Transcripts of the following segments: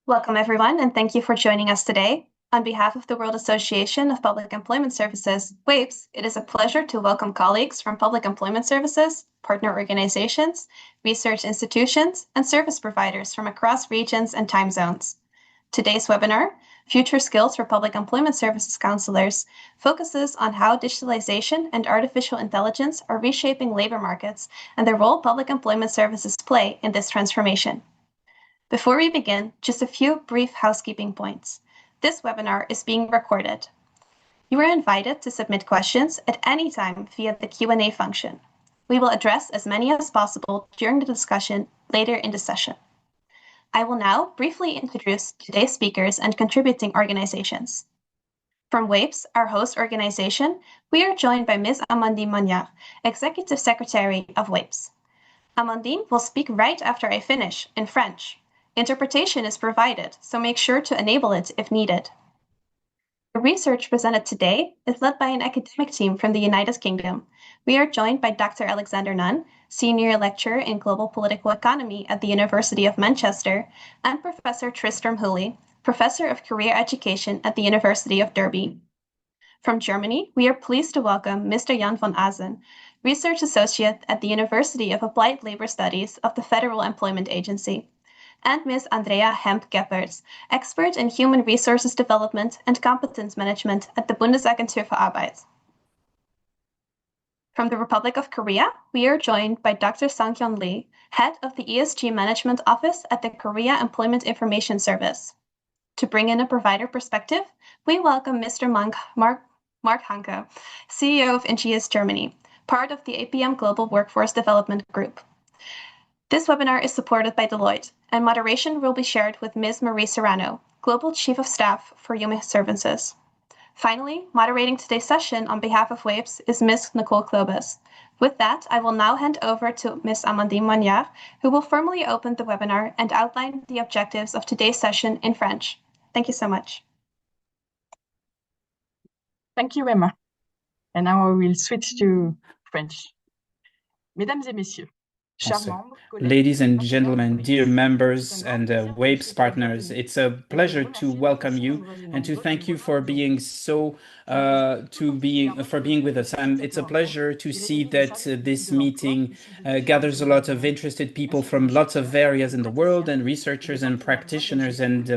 Welcome, everyone, and thank you for joining us today. On behalf of the World Association of Public Employment Services, WAPES, it is a pleasure to welcome colleagues from public employment services, partner organizations, research institutions, and service providers from across regions and time zones. Today's webinar, Future Skills for Public Employment Services Counselors, focuses on how digitalization and artificial intelligence are reshaping labor markets and the role public employment services play in this transformation. Before we begin, just a few brief housekeeping points. This webinar is being recorded. You are invited to submit questions at any time via the Q&A function. We will address as many as possible during the discussion later in the session. I will now briefly introduce today's speakers and contributing organizations. From WAPES, our host organization, we are joined by Ms. Amandine Magnard, Executive Secretary of WAPES. Amandine will speak right after I finish, in French. Interpretation is provided, so make sure to enable it if needed. The research presented today is led by an academic team from the United Kingdom. We are joined by Dr. Alexander Nunn, Senior Lecturer in Global Political Economy at the University of Manchester, and Professor Tristram Hooley, Professor of Career Education at the University of Derby. From Germany, we are pleased to welcome Mr. Jan van Azen, Research Associate at the University of Applied Labor Studies of the Federal Employment Agency, and Ms. Andrea Hemp-Gepperts, expert in human resources development and competence management at the Bundesagentur für Arbeit. From the Republic of Korea, we are joined by Dr. Sang-Hyun Lee, head of the ESG Management Office at the Korea Employment Information Service. To bring in a provider perspective, we welcome Mr. Mark Hanke, CEO of NGS Germany, part of the APM Global Workforce Development Group. This webinar is supported by Deloitte, and moderation will be shared with Ms. Marie Serrano, Global Chief of Staff for Human Services. Finally, moderating today's session on behalf of WAPES is Ms. Nicole Klobes. With that, I will now hand over to Ms. Amandine Magnard, who will formally open the webinar and outline the objectives of today's session in French. Thank you so much. Thank you, Emma. And now I will switch to French. Mesdames et messieurs, ladies and gentlemen, dear members and WAPES partners, it's a pleasure to welcome you and to thank you for being being with us. It's a pleasure to see that this meeting gathers a lot of interested people from lots of areas in the world, and researchers and practitioners and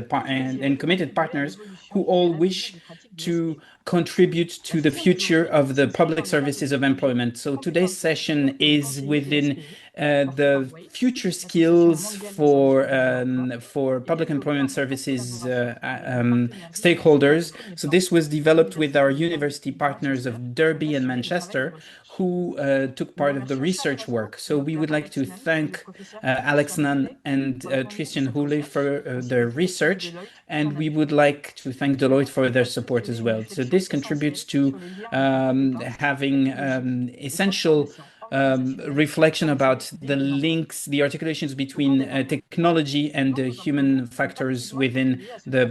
committed partners who all wish to contribute to the future of the public services of employment. So today's session is within the future skills for public employment services stakeholders. So this was developed with our university partners of Derby and Manchester, who took part of the research work. So we would like to thank Alex Nunn and Tristan Hooley for their research, and we would like to thank Deloitte for their support as well. So this contributes to having essential reflection about the links, the articulations between technology and the human factors within the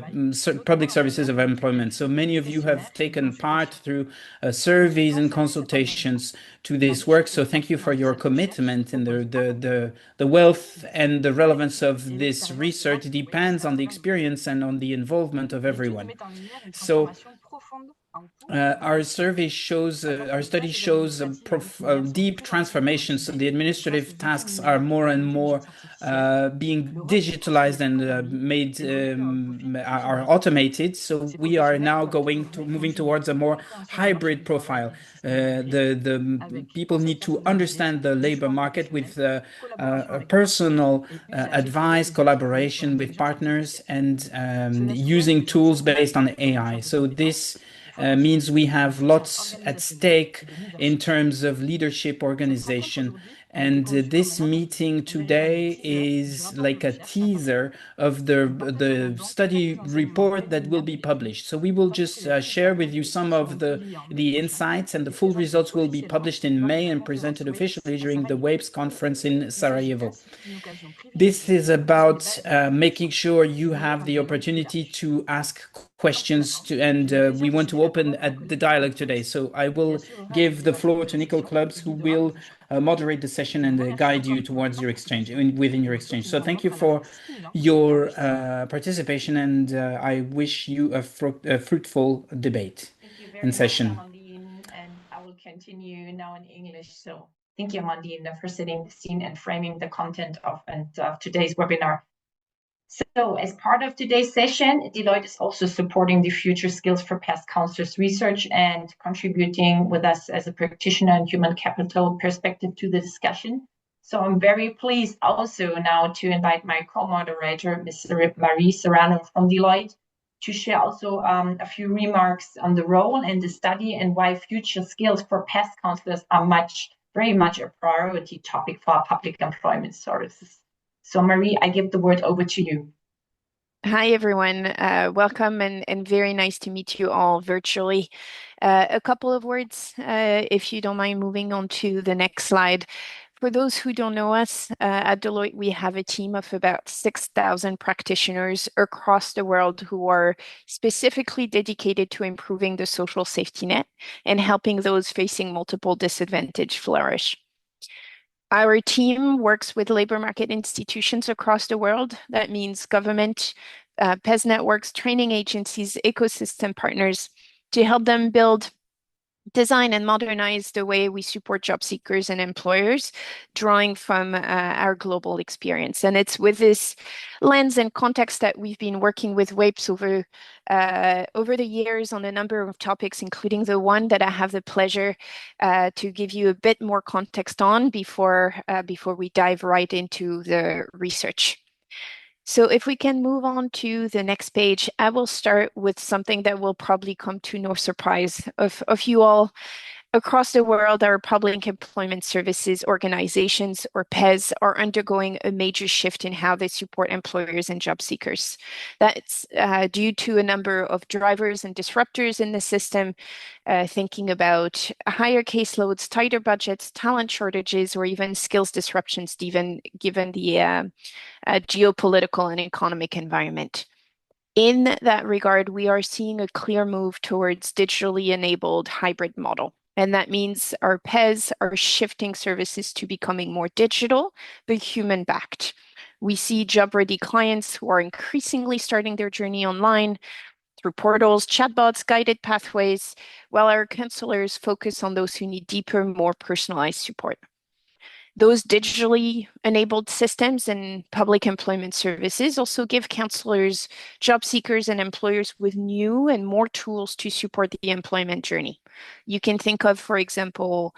public services of employment. So many of you have taken part through surveys and consultations to this work. So thank you for your commitment, and the wealth and the relevance of this research depends on the experience and on the involvement of everyone. So our study shows a deep transformation. So the administrative tasks are more and more being digitalized and are automated. So we are now moving towards a more hybrid profile. The people need to understand the labor market with personal advice, collaboration with partners, and using tools based on AI. So this means we have lots at stake in terms of leadership organization. And this meeting today is like a teaser of the study report that will be published. So we will just share with you some of the insights, and the full results will be published in May and presented officially during the WAPES conference in Sarajevo. This is about making sure you have the opportunity to ask questions and we want to open the dialogue today. So I will give the floor to Nicole Clubs, who will moderate the session and guide you towards your exchange, within your exchange. So thank you for your participation, and I wish you a fruitful debate and session. And I will continue now in English. So thank you, Amandine, for setting the scene and framing the content of today's webinar. So as part of today's session, Deloitte is also supporting the Future Skills for PES Counsellors research and contributing with us as a practitioner and human capital perspective to the discussion. So I'm very pleased also now to invite my co-moderator, Ms. Marie Serrano from Deloitte, to share also a few remarks on the role and the study and why future skills for PES counsellors are very much a priority topic for our public employment services. So Marie, I give the word over to you. Hi, everyone. Welcome and very nice to meet you all virtually. A couple of words, if you don't mind moving on to the next slide. For those who don't know us, at Deloitte, we have a team of about 6,000 practitioners across the world who are specifically dedicated to improving the social safety net and helping those facing multiple disadvantage flourish. Our team works with labor market institutions across the world. That means government, PES networks, training agencies, ecosystem partners, to help them build, design, and modernize the way we support job seekers and employers, drawing from our global experience. And it's with this lens and context that we've been working with WAPES over the years on a number of topics, including the one that I have the pleasure to give you a bit more context on before we dive right into the research. So if we can move on to the next page, I will start with something that will probably come to no surprise of you all. Across the world, our public employment services organizations, or PES, are undergoing a major shift in how they support employers and job seekers. That's due to a number of drivers and disruptors in the system, thinking about higher caseloads, tighter budgets, talent shortages, or even skills disruptions, given the geopolitical and economic environment. In that regard, we are seeing a clear move towards digitally enabled hybrid model. And that means our PES are shifting services to becoming more digital, but human-backed. We see job-ready clients who are increasingly starting their journey online through portals, chatbots, guided pathways, while our counselors focus on those who need deeper, more personalized support. Those digitally enabled systems and public employment services also give counselors, job seekers, and employers with new and more tools to support the employment journey. You can think of, for example,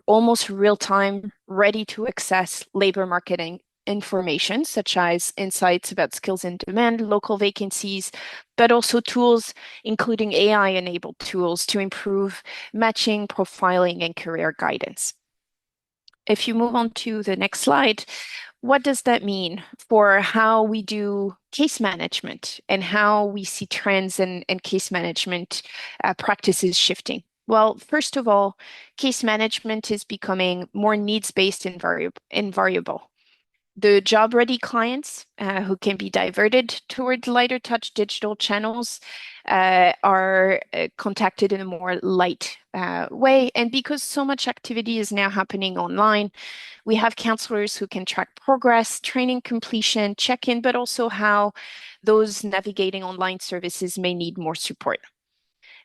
almost real-time, ready-to-access labor marketing information, such as insights about skills in demand, local vacancies, but also tools, including AI-enabled tools to improve matching, profiling, and career guidance. If you move on to the next slide, what does that mean for how we do case management and how we see trends and case management practices shifting? Well, first of all, case management is becoming more needs-based and variable. The job-ready clients who can be diverted toward lighter touch digital channels are contacted in a more light way. And because so much activity is now happening online, we have counselors who can track progress, training completion, check-in, but also how those navigating online services may need more support.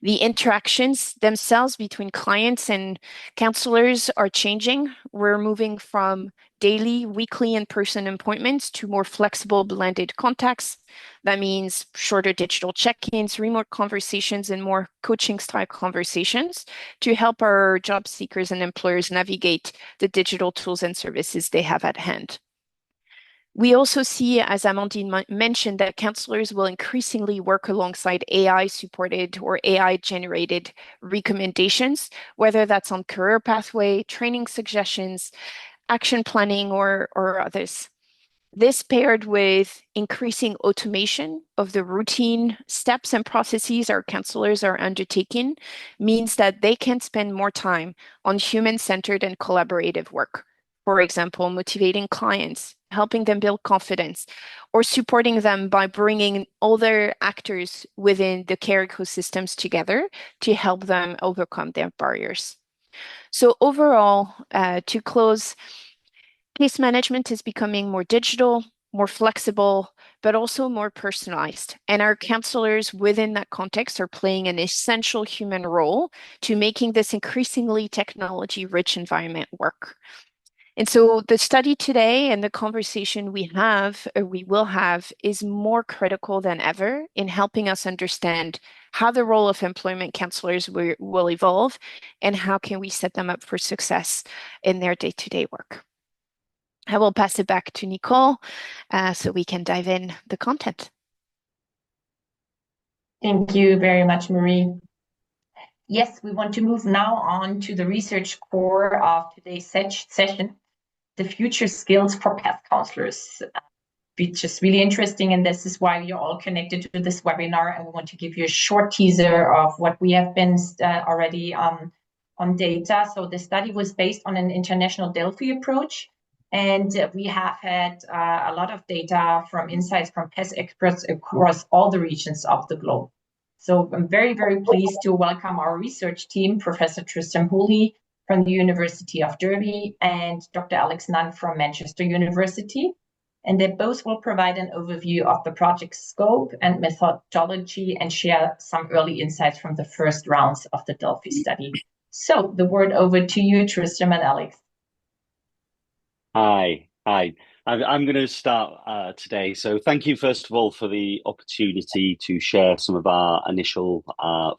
The interactions themselves between clients and counselors are changing. We're moving from daily, weekly, in-person appointments to more flexible blended contacts. That means shorter digital check-ins, remote conversations, and more coaching-style conversations to help our job seekers and employers navigate the digital tools and services they have at hand. We also see, as Amandine mentioned, that counselors will increasingly work alongside AI-supported or AI-generated recommendations, whether that's on career pathway, training suggestions, action planning, or others. This, paired with increasing automation of the routine steps and processes our counselors are undertaking, means that they can spend more time on human-centered and collaborative work. For example, motivating clients, helping them build confidence, or supporting them by bringing other actors within the care ecosystems together to help them overcome their barriers. So overall, to close, case management is becoming more digital, more flexible, but also more personalized. And our counselors within that context are playing an essential human role to making this increasingly technology-rich environment work. And so the study today and the conversation we have, or we will have, is more critical than ever in helping us understand how the role of employment counselors will evolve and how can we set them up for success in their day-to-day work. I will pass it back to Nicole so we can dive in the content. Thank you very much, Marie. Yes, we want to move now on to the research core of today's session, the future skills for PES counselors, which is really interesting. And this is why you're all connected to this webinar. And we want to give you a short teaser of what we have been already on data. So the study was based on an international Delphi approach. And we have had a lot of data from insights from PES experts across all the regions of the globe. So I'm very, very pleased to welcome our research team, Professor Tristram Hooley from the University of Derby and Dr. Alex Nunn from Manchester University. And they both will provide an overview of the project's scope and methodology and share some early insights from the first rounds of the Delphi study. So the word over to you, Tristram and Alex. Hi. I'm going to start today. So thank you, first of all, for the opportunity to share some of our initial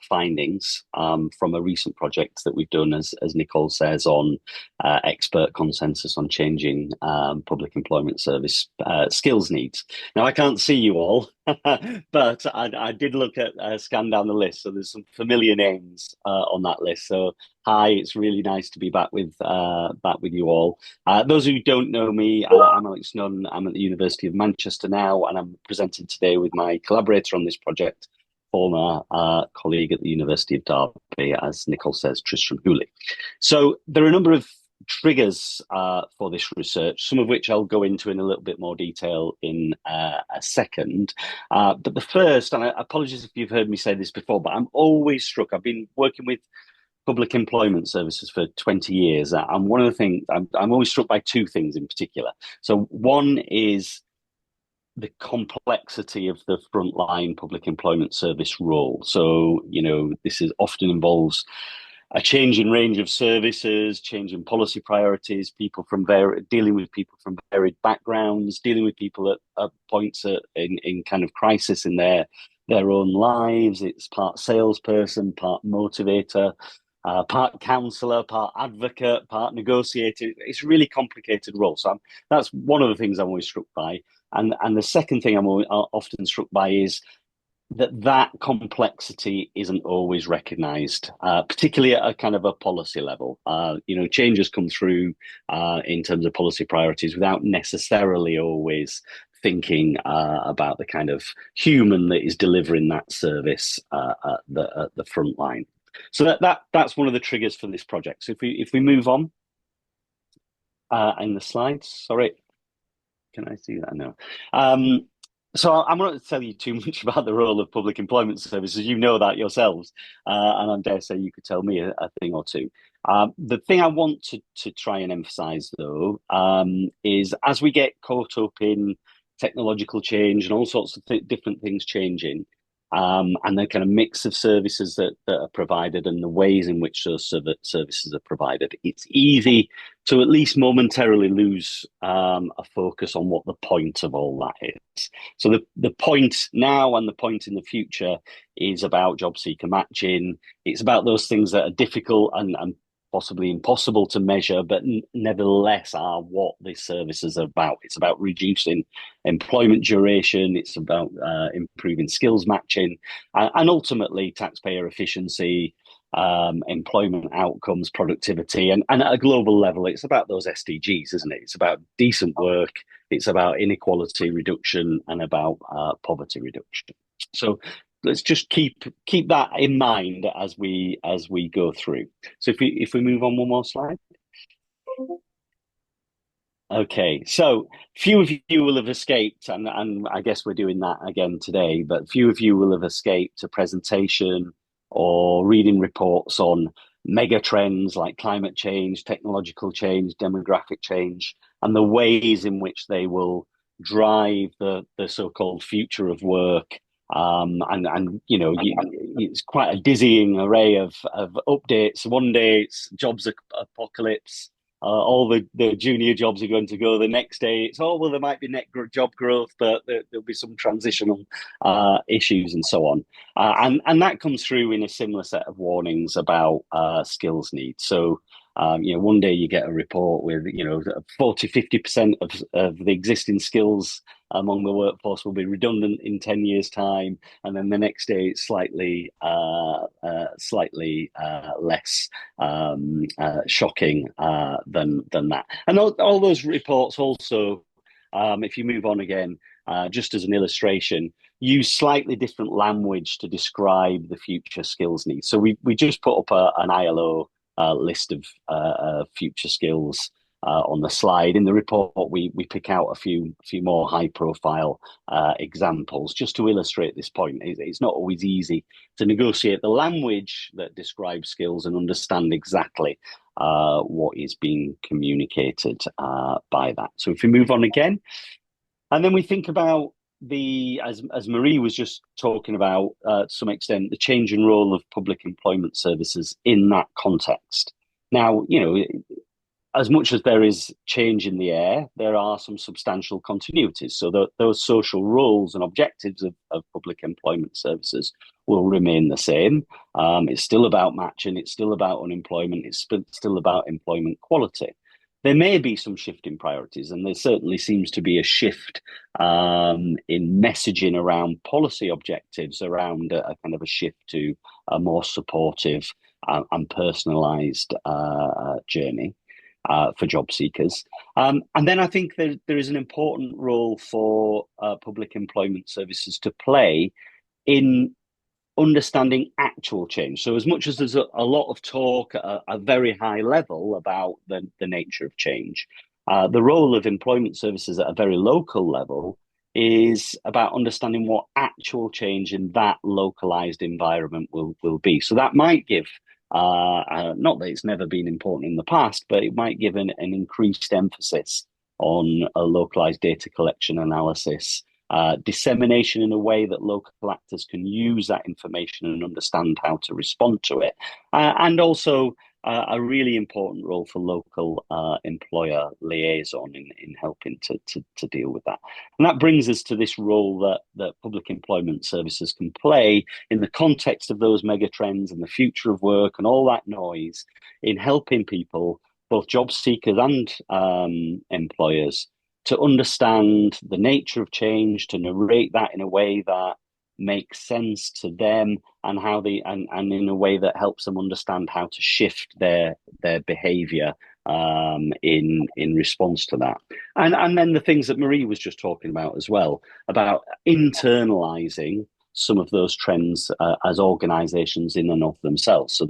findings from a recent project that we've done, as Nicole says, on expert consensus on changing public employment service skills needs. Now, I can't see you all, but I did look at scan down the list. So there's some familiar names on that list. So hi, it's really nice to be back with you all. Those who don't know me, I'm Alex Nunn. I'm at the University of Manchester now, and I'm presenting today with my collaborator on this project, former colleague at the University of Derby, as Nicole says, Tristram Hooley. So there are a number of triggers for this research, some of which I'll go into in a little bit more detail in a second. But the first, and I apologize if you've heard me say this before, but I'm always struck. I've been working with public employment services for 20 years. And one of the things, I'm always struck by two things in particular. So one is the complexity of the frontline public employment service role. So, this often involves a change in range of services, change in policy priorities, dealing with people from varied backgrounds, dealing with people at points in kind of crisis in their own lives. It's part salesperson, part motivator, part counsellor, part advocate, part negotiator. It's a really complicated role. So that's one of the things I'm always struck by. And the second thing I'm often struck by is that complexity isn't always recognised, particularly at a kind of a policy level. Changes come through in terms of policy priorities without necessarily always thinking about the kind of human that is delivering that service at the front line. So that's one of the triggers for this project. So if we move on in the slides, sorry, can I see that? No. So I'm not going to tell you too much about the role of public employment services. You know that yourselves, and I dare say you could tell me a thing or two. The thing I want to try and emphasise, though, is as we get caught up in technological change and all sorts of different things changing, and the kind of mix of services that are provided and the ways in which those services are provided, it's easy to at least momentarily lose a focus on what the point of all that is. So the point now and the point in the future is about job seeker matching. It's about those things that are difficult and possibly impossible to measure, but nevertheless are what this service is about. It's about reducing employment duration. It's about improving skills matching, and ultimately taxpayer efficiency, employment outcomes, productivity, and at a global level, it's about those SDGs, isn't it? It's about decent work. It's about inequality reduction and about poverty reduction. So let's just keep that in mind as we go through. So if we move on one more slide. Okay, so few of you will have escaped, and I guess we're doing that again today, but few of you will have escaped a presentation or reading reports on mega trends like climate change, technological change, demographic change, and the ways in which they will drive the so-called future of work. And you know, it's quite a dizzying array of updates. One day it's jobs apocalypse. All the junior jobs are going to go. The next day, it's well, there might be job growth, but there'll be some transitional issues and so on. And that comes through in a similar set of warnings about skills needs. So, one day you get a report with 40-50% of the existing skills among the workforce will be redundant in 10 years' time, and then the next day it's slightly less shocking than that. And all those reports also, if you move on again, just as an illustration, use slightly different language to describe the future skills needs. So we just put up an ILO list of future skills on the slide. In the report, we pick out a few more high profile examples just to illustrate this point. It's not always easy to negotiate the language that describes skills and understand exactly what is being communicated by that. So if we move on again, and then we think about as Marie was just talking about, to some extent, the change in role of public employment services in that context. Now, as much as there is change in the air, there are some substantial continuities. So those social roles and objectives of public employment services will remain the same. It's still about matching, it's still about unemployment, it's still about employment quality. There may be some shift in priorities, and there certainly seems to be a shift in messaging around policy objectives, around a kind of a shift to a more supportive and personalised journey for job seekers. And then I think there is an important role for public employment services to play in understanding actual change. So as much as there's a lot of talk at a very high level about the nature of change, the role of employment services at a very local level is about understanding what actual change in that localized environment will be. So that might give, not that it's never been important in the past, but it might give an increased emphasis on a localized data collection analysis, dissemination in a way that local actors can use that information and understand how to respond to it, and also a really important role for local employer liaison in helping to deal with that. And that brings us to this role that public employment services can play in the context of those megatrends and the future of work and all that noise in helping people, both job seekers and employers, to understand the nature of change, to narrate that in a way that makes sense to them, and how and in a way that helps them understand how to shift their behaviour in response to that. And then the things that Marie was just talking about as well, about internalising some of those trends as organisations in and of themselves. So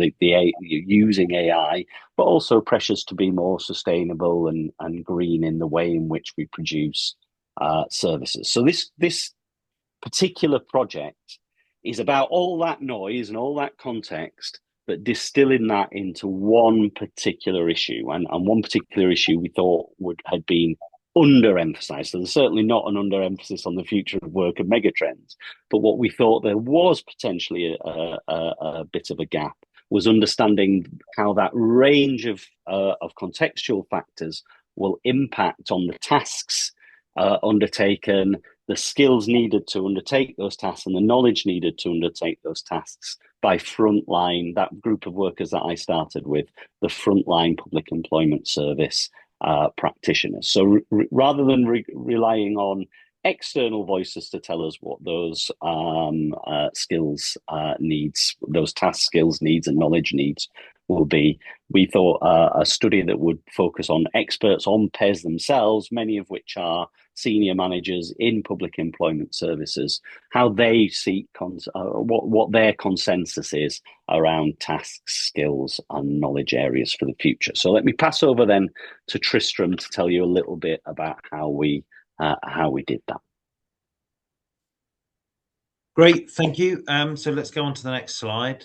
using AI, but also pressures to be more sustainable and green in the way in which we produce services. So this particular project is about all that noise and all that context, but distilling that into one particular issue. And one particular issue we thought had been underemphasized. So there's certainly not an underemphasis on the future of work and megatrends, but what we thought there was potentially a bit of a gap was understanding how that range of contextual factors will impact on the tasks undertaken, the skills needed to undertake those tasks, and the knowledge needed to undertake those tasks by frontline, that group of workers that I started with, the frontline public employment service practitioners. So rather than relying on external voices to tell us what those skills needs, those task skills needs and knowledge needs will be. We thought a study that would focus on experts on PES themselves, many of which are senior managers in public employment services, how they see what their consensus is around tasks, skills, and knowledge areas for the future. So let me pass over then to Tristram to tell you a little bit about how we did that. Great, thank you. So let's go on to the next slide.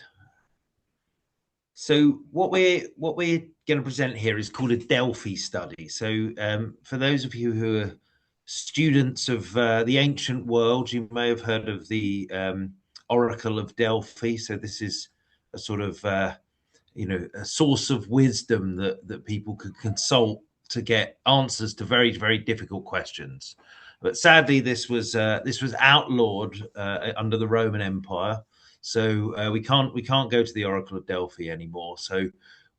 So what we're going to present here is called a Delphi study. So for those of you who are students of the ancient world, you may have heard of the Oracle of Delphi. So this is a sort of a source of wisdom that people could consult to get answers to very, very difficult questions. But sadly, this was outlawed under the Roman Empire. So we can't go to the Oracle of Delphi anymore. So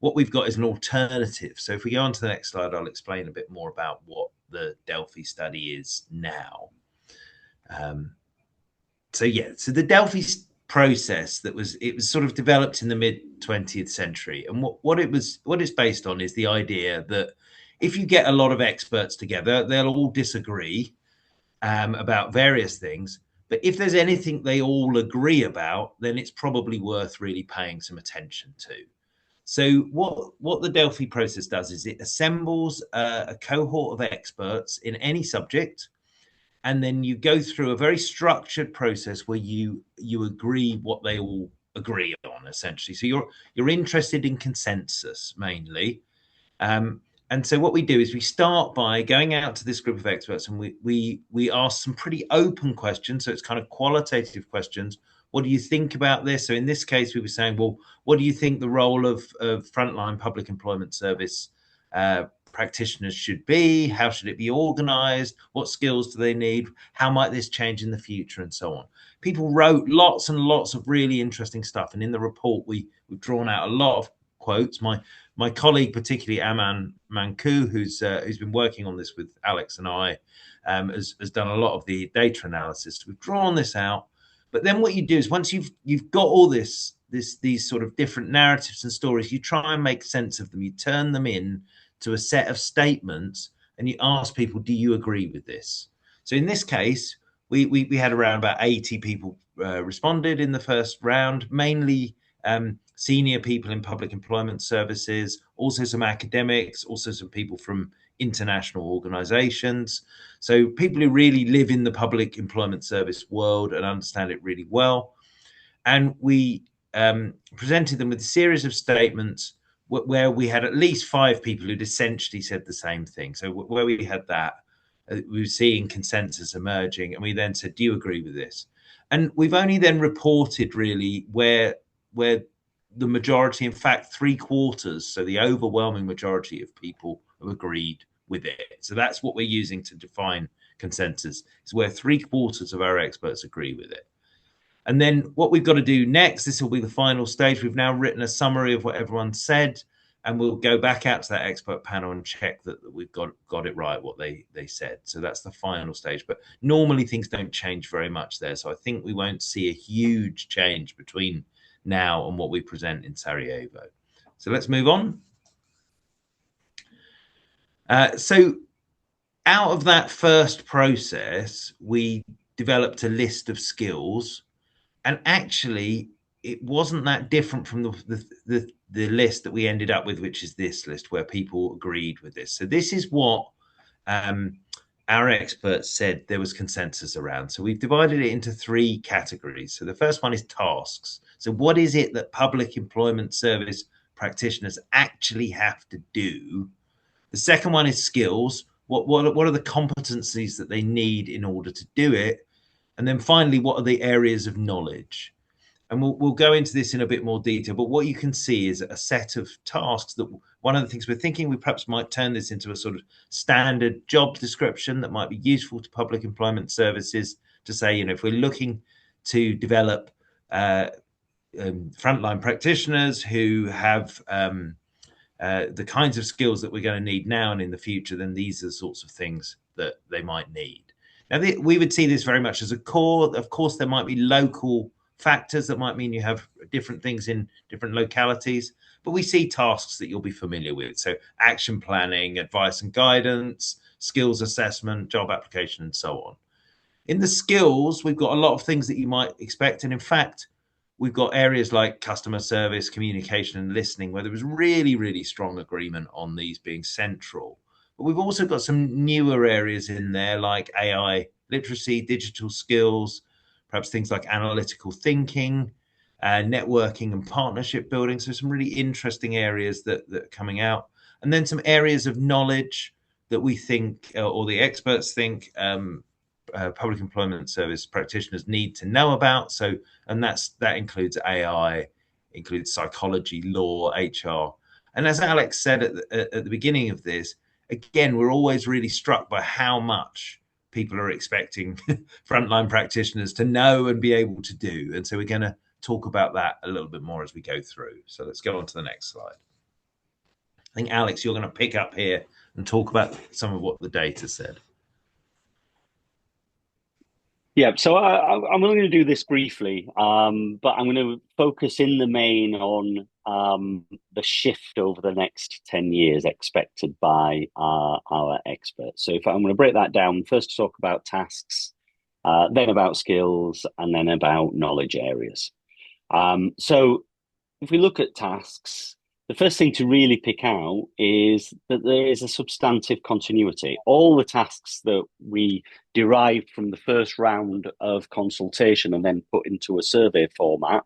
what we've got is an alternative. So if we go on to the next slide, I'll explain a bit more about what the Delphi study is now. So the Delphi process it was sort of developed in the mid-20th century, and what it's based on is the idea that if you get a lot of experts together, they'll all disagree about various things. But if there's anything they all agree about, then it's probably worth really paying some attention to. So what the Delphi process does is it assembles a cohort of experts in any subject, and then you go through a very structured process where you agree what they all agree on, essentially. So you're interested in consensus mainly. And so what we do is we start by going out to this group of experts, and we ask some pretty open questions. So it's kind of qualitative questions. What do you think about this? So in this case, we were saying, well, what do you think the role of frontline public employment service practitioners should be? How should it be organized? What skills do they need? How might this change in the future? And so on. People wrote lots and lots of really interesting stuff. And in the report, we've drawn out a lot of quotes. My colleague, particularly Aman Manku, who's been working on this with Alex and I, has done a lot of the data analysis. We've drawn this out, but then what you do is once you've got all these sort of different narratives and stories, you try and make sense of them. You turn them in to a set of statements, and you ask people, "Do you agree with this?" So in this case, we had around about 80 people responded in the first round, mainly senior people in public employment services, also some academics, also some people from international organizations. So people who really live in the public employment service world and understand it really well. And we presented them with a series of statements where we had at least 5 people who'd essentially said the same thing. So where we had that, we were seeing consensus emerging, and we then said, do you agree with this? And we've only then reported really where the majority, in fact, 3/4, so the overwhelming majority of people have agreed with it. So that's what we're using to define consensus, is where 3/4 of our experts agree with it. And then what we've got to do next, this will be the final stage. We've now written a summary of what everyone said, and we'll go back out to that expert panel and check that we've got it right, what they said. So that's the final stage. But normally things don't change very much there. So I think we won't see a huge change between now and what we present in Sarajevo. So let's move on. So out of that first process, we developed a list of skills, and actually it wasn't that different from the list that we ended up with, which is this list where people agreed with this. So this is what our experts said there was consensus around. So we've divided it into 3 categories. So the first one is tasks. So what is it that public employment service practitioners actually have to do? The second one is skills. What are the competencies that they need in order to do it? And then finally, what are the areas of knowledge? And we'll go into this in a bit more detail, but what you can see is a set of tasks that one of the things we're thinking, we perhaps might turn this into a sort of standard job description that might be useful to public employment services to say, if we're looking to develop frontline practitioners who have the kinds of skills that we're going to need now and in the future, then these are the sorts of things that they might need. Now, we would see this very much as a core. Of course, there might be local factors that might mean you have different things in different localities, but we see tasks that you'll be familiar with. So action planning, advice and guidance, skills assessment, job application, and so on. In the skills, we've got a lot of things that you might expect. And in fact, we've got areas like customer service, communication, and listening, where there was really, really strong agreement on these being central. But we've also got some newer areas in there, like AI literacy, digital skills, perhaps things like analytical thinking, networking and partnership building. So some really interesting areas that are coming out. And then some areas of knowledge that we think, or the experts think, public employment service practitioners need to know about. So, and that includes AI, includes psychology, law, HR. And as Alex said at the beginning of this, again, we're always really struck by how much people are expecting frontline practitioners to know and be able to do. And so we're going to talk about that a little bit more as we go through. So let's go on to the next slide. I think, Alex, you're going to pick up here and talk about some of what the data said. Yeah, so I'm only going to do this briefly, but I'm going to focus in the main on the shift over the next 10 years expected by our experts. So if I'm going to break that down, first talk about tasks, then about skills, and then about knowledge areas. So if we look at tasks, the first thing to really pick out is that there is a substantive continuity. All the tasks that we derived from the first round of consultation and then put into a survey format,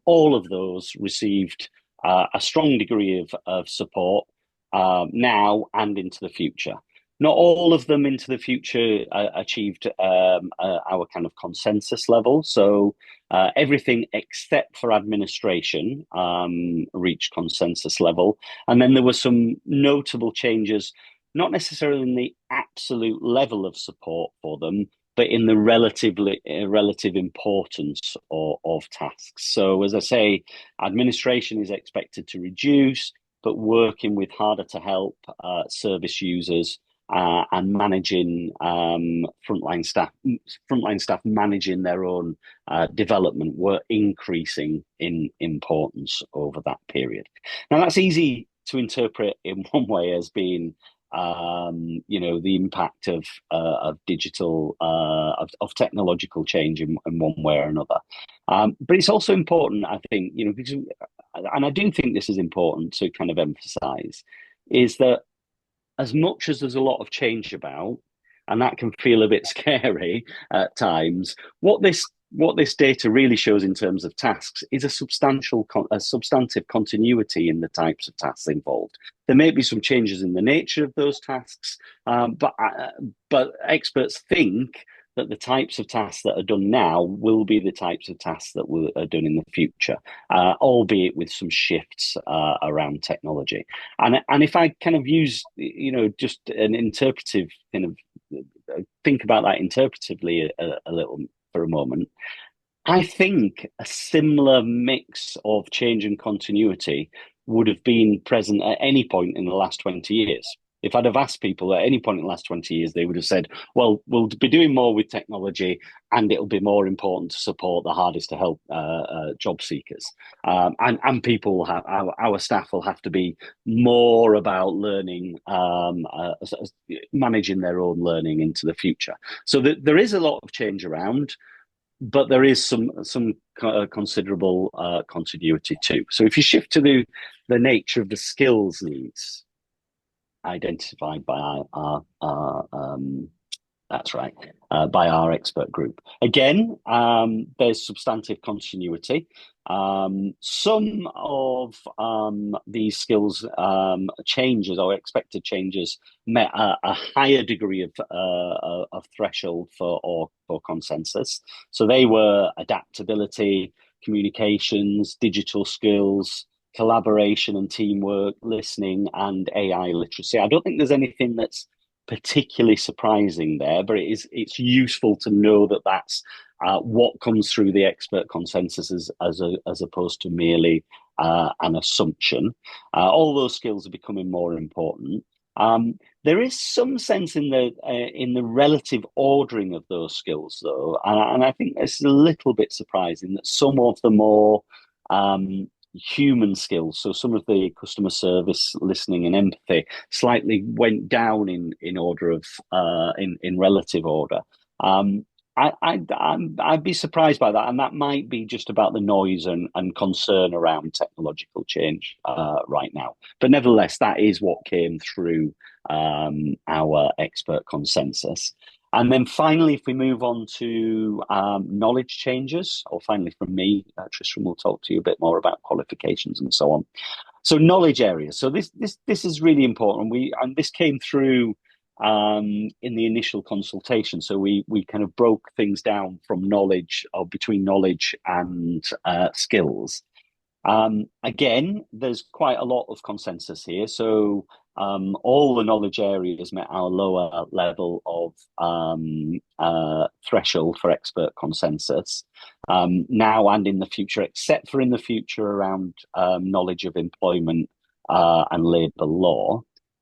all of those received a strong degree of support now and into the future. Not all of them into the future achieved our kind of consensus level. So everything except for administration reached consensus level. And then there were some notable changes, not necessarily in the absolute level of support for them, but in the relative importance of tasks. So as I say, administration is expected to reduce, but working with harder to help service users and managing frontline staff managing their own development were increasing in importance over that period. Now that's easy to interpret in one way as being the impact of digital of technological change in one way or another, but it's also important, I think, because, and I do think this is important to kind of emphasize, is that as much as there's a lot of change about, and that can feel a bit scary at times, what this data really shows in terms of tasks is a substantive continuity in the types of tasks involved. There may be some changes in the nature of those tasks, but experts think that the types of tasks that are done now will be the types of tasks that are done in the future, albeit with some shifts around technology. And if I kind of use, just an interpretive kind of think about that interpretively a little for a moment, I think a similar mix of change and continuity would have been present at any point in the last 20 years. If I'd have asked people at any point in the last 20 years, they would have said, well, we'll be doing more with technology and it'll be more important to support the hardest to help job seekers. And people, our staff will have to be more about learning, managing their own learning into the future. So there is a lot of change around, but there is some considerable continuity too. So if you shift to the nature of the skills needs identified by by our expert group. Again, there's substantive continuity. Some of these skills changes or expected changes met a higher degree of threshold for consensus. So they were adaptability, communications, digital skills, collaboration and teamwork, listening, and AI literacy. I don't think there's anything that's particularly surprising there, but it's useful to know that that's what comes through the expert consensus as opposed to merely an assumption. All those skills are becoming more important. There is some sense in the relative ordering of those skills, though, and I think it's a little bit surprising that some of the more human skills, so some of the customer service, listening, and empathy, slightly went down in order of in relative order. I'd be surprised by that, and that might be just about the noise and concern around technological change right now. But nevertheless, that is what came through our expert consensus. And then finally, if we move on to knowledge changes, or finally from me, Tristram will talk to you a bit more about qualifications and so on. So knowledge areas. So this is really important. And this came through in the initial consultation. So we kind of broke things down from knowledge, or between knowledge and skills. Again, there's quite a lot of consensus here. So all the knowledge areas met our lower level of threshold for expert consensus now and in the future, except for in the future around knowledge of employment and labour law.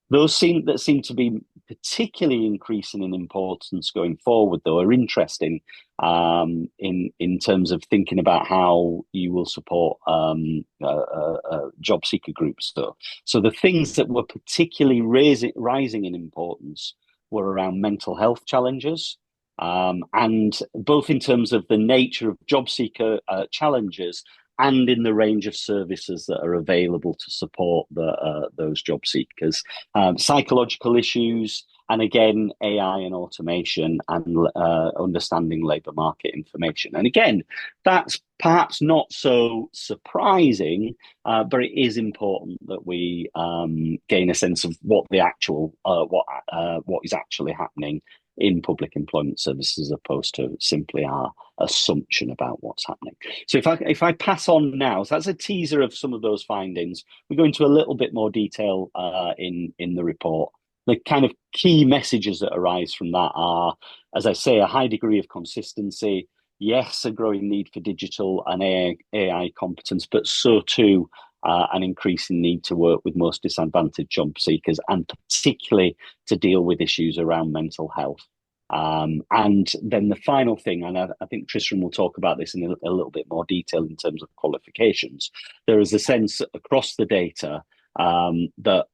Those seem to be particularly increasing in importance going forward, though, are interesting in terms of thinking about how you will support job seeker groups. So the things that were particularly rising in importance were around mental health challenges, and both in terms of the nature of job seeker challenges and in the range of services that are available to support those job seekers, psychological issues, and again, AI and automation, and understanding labour market information. And again, that's perhaps not so surprising, but it is important that we gain a sense of what the actual what is actually happening in public employment services, as opposed to simply our assumption about what's happening. So if I pass on now, so that's a teaser of some of those findings. We go into a little bit more detail in the report. The kind of key messages that arise from that are, as I say, a high degree of consistency. Yes, a growing need for digital and AI competence, but so too an increasing need to work with most disadvantaged job seekers, and particularly to deal with issues around mental health. And then the final thing, and I think Tristram will talk about this in a little bit more detail in terms of qualifications, there is a sense across the data that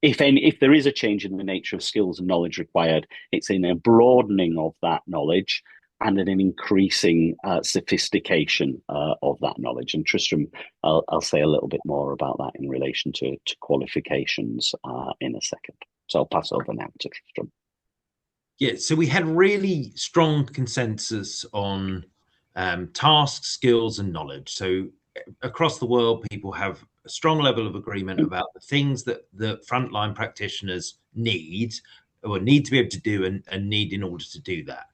if there is a change in the nature of skills and knowledge required, it's in a broadening of that knowledge and an increasing sophistication of that knowledge. And Tristram, I'll say a little bit more about that in relation to qualifications in a second. So I'll pass over now to Tristram. Yeah, so we had really strong consensus on tasks, skills, and knowledge. So across the world, people have a strong level of agreement about the things that the frontline practitioners need, or need to be able to do, and need in order to do that.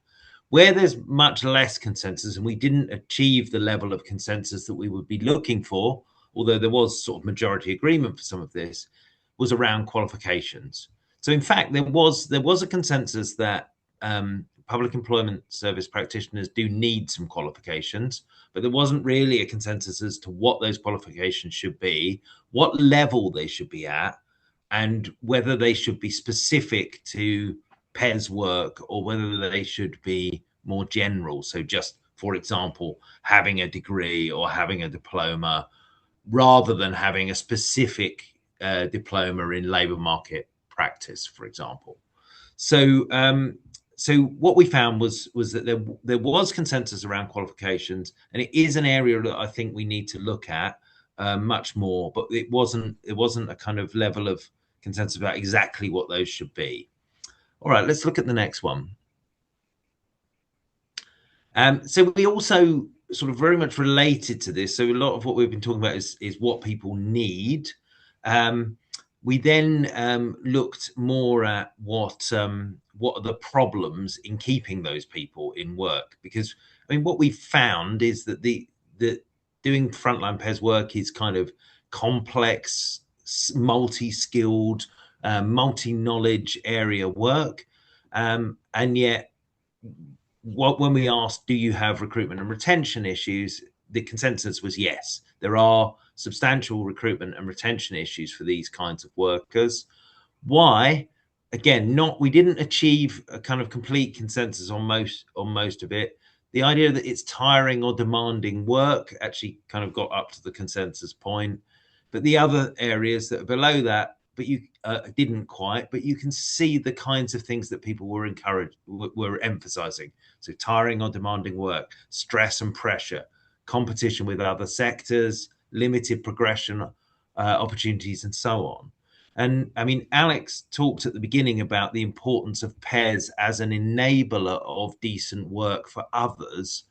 Where there's much less consensus, and we didn't achieve the level of consensus that we would be looking for, although there was sort of majority agreement for some of this, was around qualifications. So in fact, there was a consensus that public employment service practitioners do need some qualifications, but there wasn't really a consensus as to what those qualifications should be, what level they should be at, and whether they should be specific to PES work or whether they should be more general. So just, for example, having a degree or having a diploma, rather than having a specific diploma in labour market practice, for example. So what we found was that there was consensus around qualifications, and it is an area that I think we need to look at much more, but it wasn't a kind of level of consensus about exactly what those should be. All right, let's look at the next one. So we also sort of very much related to this. So a lot of what we've been talking about is what people need. We then looked more at what are the problems in keeping those people in work, because I mean what we found is that the doing frontline PES work is kind of complex, multi-skilled, multi-knowledge area work, and yet when we asked, do you have recruitment and retention issues, the consensus was yes, there are substantial recruitment and retention issues for these kinds of workers. Why? Again, we didn't achieve a kind of complete consensus on most of it. The idea that it's tiring or demanding work actually kind of got up to the consensus point, but the other areas that are below that, but you didn't quite, but you can see the kinds of things that people were emphasizing. So tiring or demanding work, stress and pressure, competition with other sectors, limited progression opportunities, and so on. And I mean, Alex talked at the beginning about the importance of PES as an enabler of decent work for others.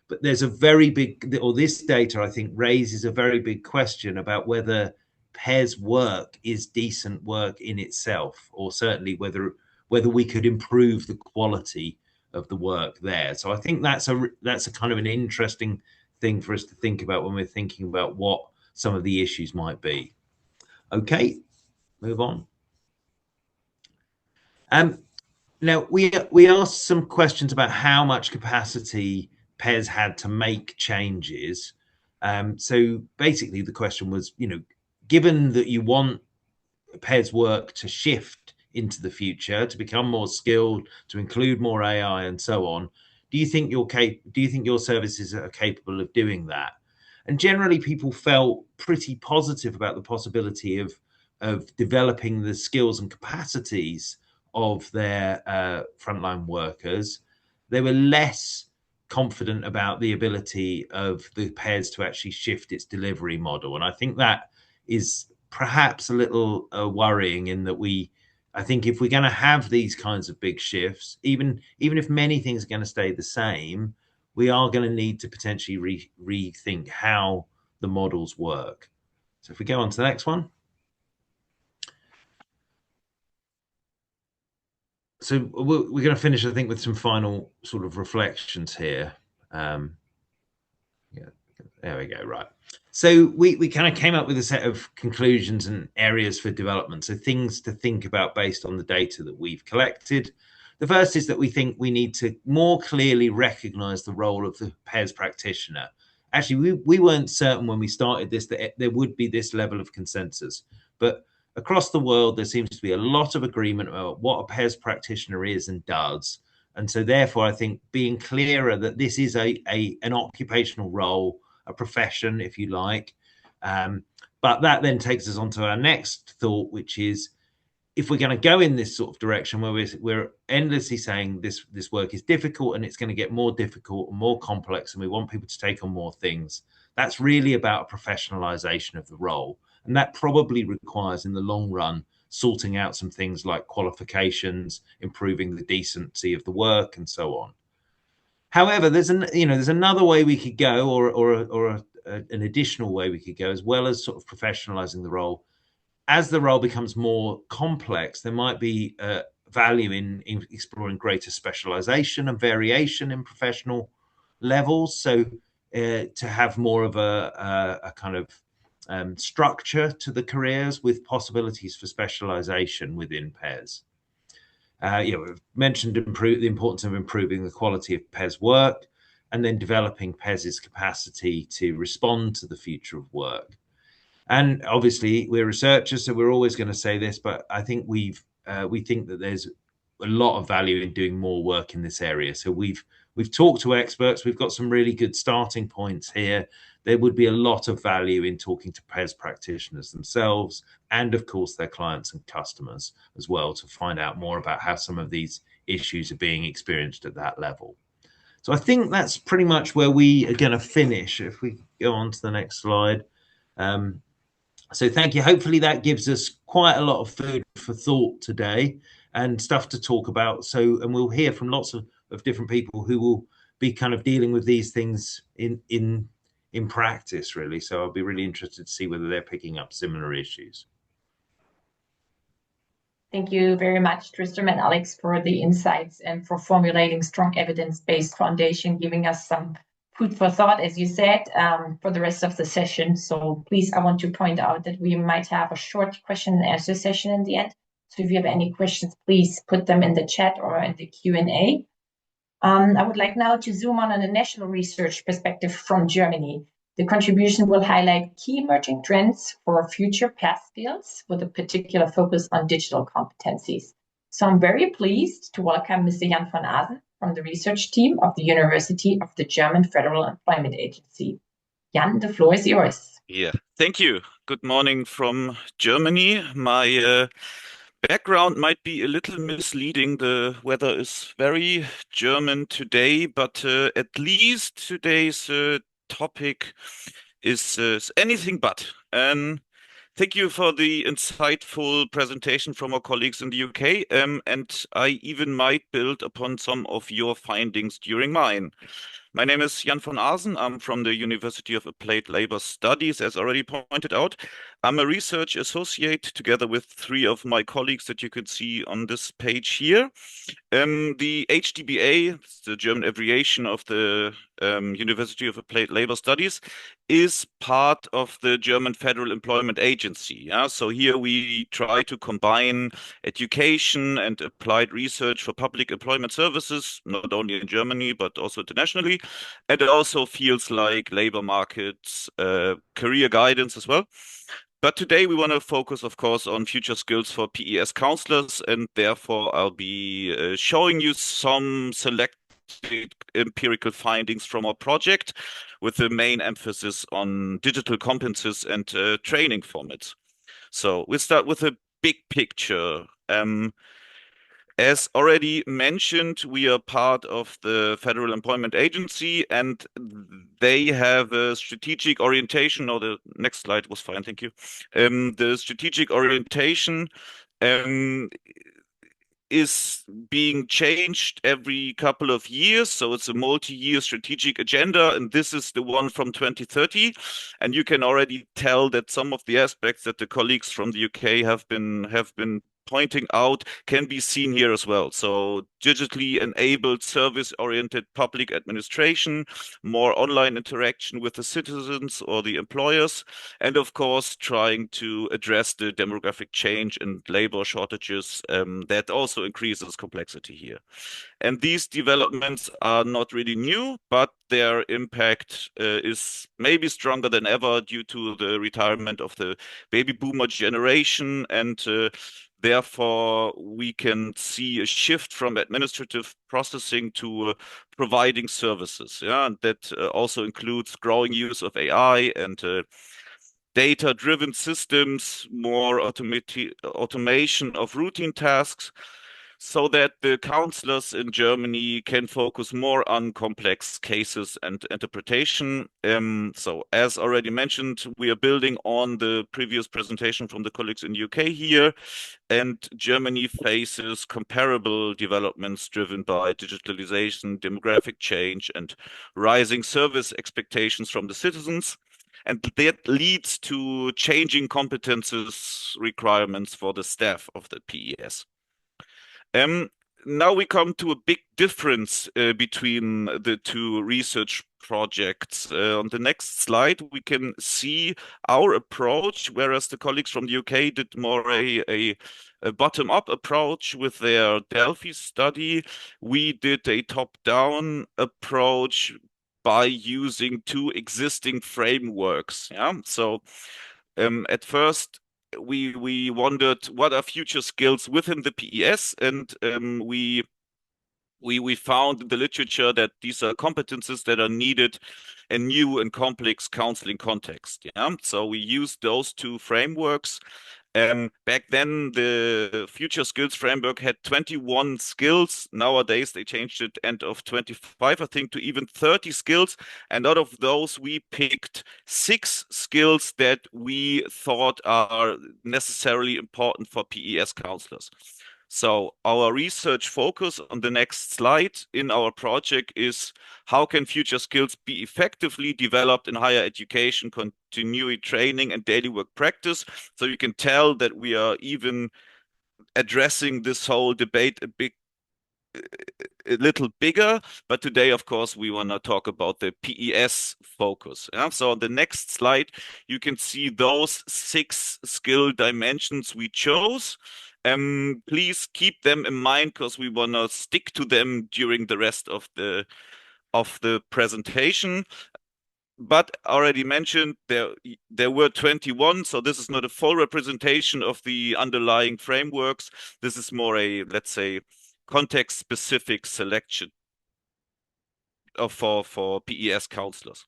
But there's a very big, or this data, I think, raises a very big question about whether PES work is decent work in itself, or certainly whether we could improve the quality of the work there. So I think that's a kind of an interesting thing for us to think about when we're thinking about what some of the issues might be. Okay, move on. Now we asked some questions about how much capacity PES had to make changes. So basically the question was, given that you want PES work to shift into the future, to become more skilled, to include more AI and so on, do you think your services are capable of doing that? And generally people felt pretty positive about the possibility of developing the skills and capacities of their frontline workers. They were less confident about the ability of the PES to actually shift its delivery model. And I think that is perhaps a little worrying, in that I think if we're going to have these kinds of big shifts, even if many things are going to stay the same, we are going to need to potentially rethink how the models work. So if we go on to the next one. So we're going to finish, I think, with some final sort of reflections here. Yeah, there we go. Right. So we kind of came up with a set of conclusions and areas for development. So things to think about based on the data that we've collected. The first is that we think we need to more clearly recognize the role of the PES practitioner. Actually, we weren't certain when we started this that there would be this level of consensus, but across the world, there seems to be a lot of agreement about what a PES practitioner is and does. And so therefore, I think being clearer that this is an occupational role, a profession, if you like. But that then takes us on to our next thought, which is, if we're going to go in this sort of direction where we're endlessly saying this work is difficult and it's going to get more difficult and more complex, and we want people to take on more things, that's really about a professionalization of the role. And that probably requires, in the long run, sorting out some things like qualifications, improving the decency of the work, and so on. However, there's another way we could go, or an additional way we could go, as well as sort of professionalizing the role. As the role becomes more complex, there might be value in exploring greater specialization and variation in professional levels. So to have more of a kind of structure to the careers with possibilities for specialization within PES. We've mentioned the importance of improving the quality of PES work, and then developing PES's capacity to respond to the future of work. And obviously we're researchers, so we're always going to say this, but I think we think that there's a lot of value in doing more work in this area. So we've talked to experts. We've got some really good starting points here. There would be a lot of value in talking to PES practitioners themselves, and of course their clients and customers as well, to find out more about how some of these issues are being experienced at that level. So I think that's pretty much where we are going to finish. If we go on to the next slide. So thank you. Hopefully that gives us quite a lot of food for thought today and stuff to talk about. And we'll hear from lots of different people who will be kind of dealing with these things in practice, really. So I'll be really interested to see whether they're picking up similar issues. Thank you very much, Tristram and Alex, for the insights and for formulating strong evidence-based foundation, giving us some food for thought, as you said, for the rest of the session. So please, I want to point out that we might have a short question and answer session in the end. So if you have any questions, please put them in the chat or in the Q&A. I would like now to zoom on a national research perspective from Germany. The contribution will highlight key emerging trends for future PES skills with a particular focus on digital competencies. So I'm very pleased to welcome Mr. Jan van Azen from the research team of the University of the German Federal Employment Agency. Jan, the floor is yours. Yeah, thank you. Good morning from Germany. My background might be a little misleading. The weather is very German today, but at least today's topic is anything but. Thank you for the insightful presentation from our colleagues in the UK, and I even might build upon some of your findings during mine. My name is Jan van Azen. I'm from the University of Applied Labor Studies, as already pointed out. I'm a research associate together with 3 of my colleagues that you can see on this page here. The HDBA, the German abbreviation of the University of Applied Labor Studies, is part of the German Federal Employment Agency. Yeah? So here we try to combine education and applied research for public employment services, not only in Germany, but also internationally. And also fields like labor markets, career guidance as well. But today we want to focus, of course, on future skills for PES counselors, and therefore I'll be showing you some selected empirical findings from our project with the main emphasis on digital competences and training formats. So we'll start with a big picture. As already mentioned, we are part of the Federal Employment Agency, and they have a strategic orientation. No, the next slide was fine, thank you. The strategic orientation is being changed every couple of years. So it's a multi-year strategic agenda, and this is the one from 2030. And you can already tell that some of the aspects that the colleagues from the UK have been pointing out can be seen here as well. So digitally enabled service-oriented public administration, more online interaction with the citizens or the employers, and of course trying to address the demographic change and labor shortages that also increases complexity here. And these developments are not really new, but their impact is maybe stronger than ever due to the retirement of the baby boomer generation, and therefore, we can see a shift from administrative processing to providing services. Yeah, and that also includes growing use of AI and data-driven systems, more automation of routine tasks, so that the counselors in Germany can focus more on complex cases and interpretation. So as already mentioned, we are building on the previous presentation from the colleagues in the UK here, and Germany faces comparable developments driven by digitalization, demographic change, and rising service expectations from the citizens. And that leads to changing competences requirements for the staff of the PES. Now we come to a big difference between the 2 research projects. On the next slide, we can see our approach, whereas the colleagues from the UK did more a bottom-up approach with their Delphi study. We did a top-down approach by using 2 existing frameworks. Yeah, so at first, we wondered what are future skills within the PES, and we found in the literature that these are competences that are needed in new and complex counseling context. Yeah, so we used those 2 frameworks. Back then, the Future Skills Framework had 21 skills. Nowadays, they changed it end of 25, I think, to even 30 skills. And out of those, we picked 6 skills that we thought are necessarily important for PES counselors. So our research focus on the next slide in our project is how can future skills be effectively developed in higher education, continuing training, and daily work practice. So you can tell that we are even addressing this whole debate a little bigger, but today, of course, we want to talk about the PES focus. Yeah? So on the next slide, you can see those 6 skill dimensions we chose. Please keep them in mind because we want to stick to them during the rest of the presentation. but already mentioned, there were 21, so this is not a full representation of the underlying frameworks. This is more a, let's say, context-specific selection for PES counselors.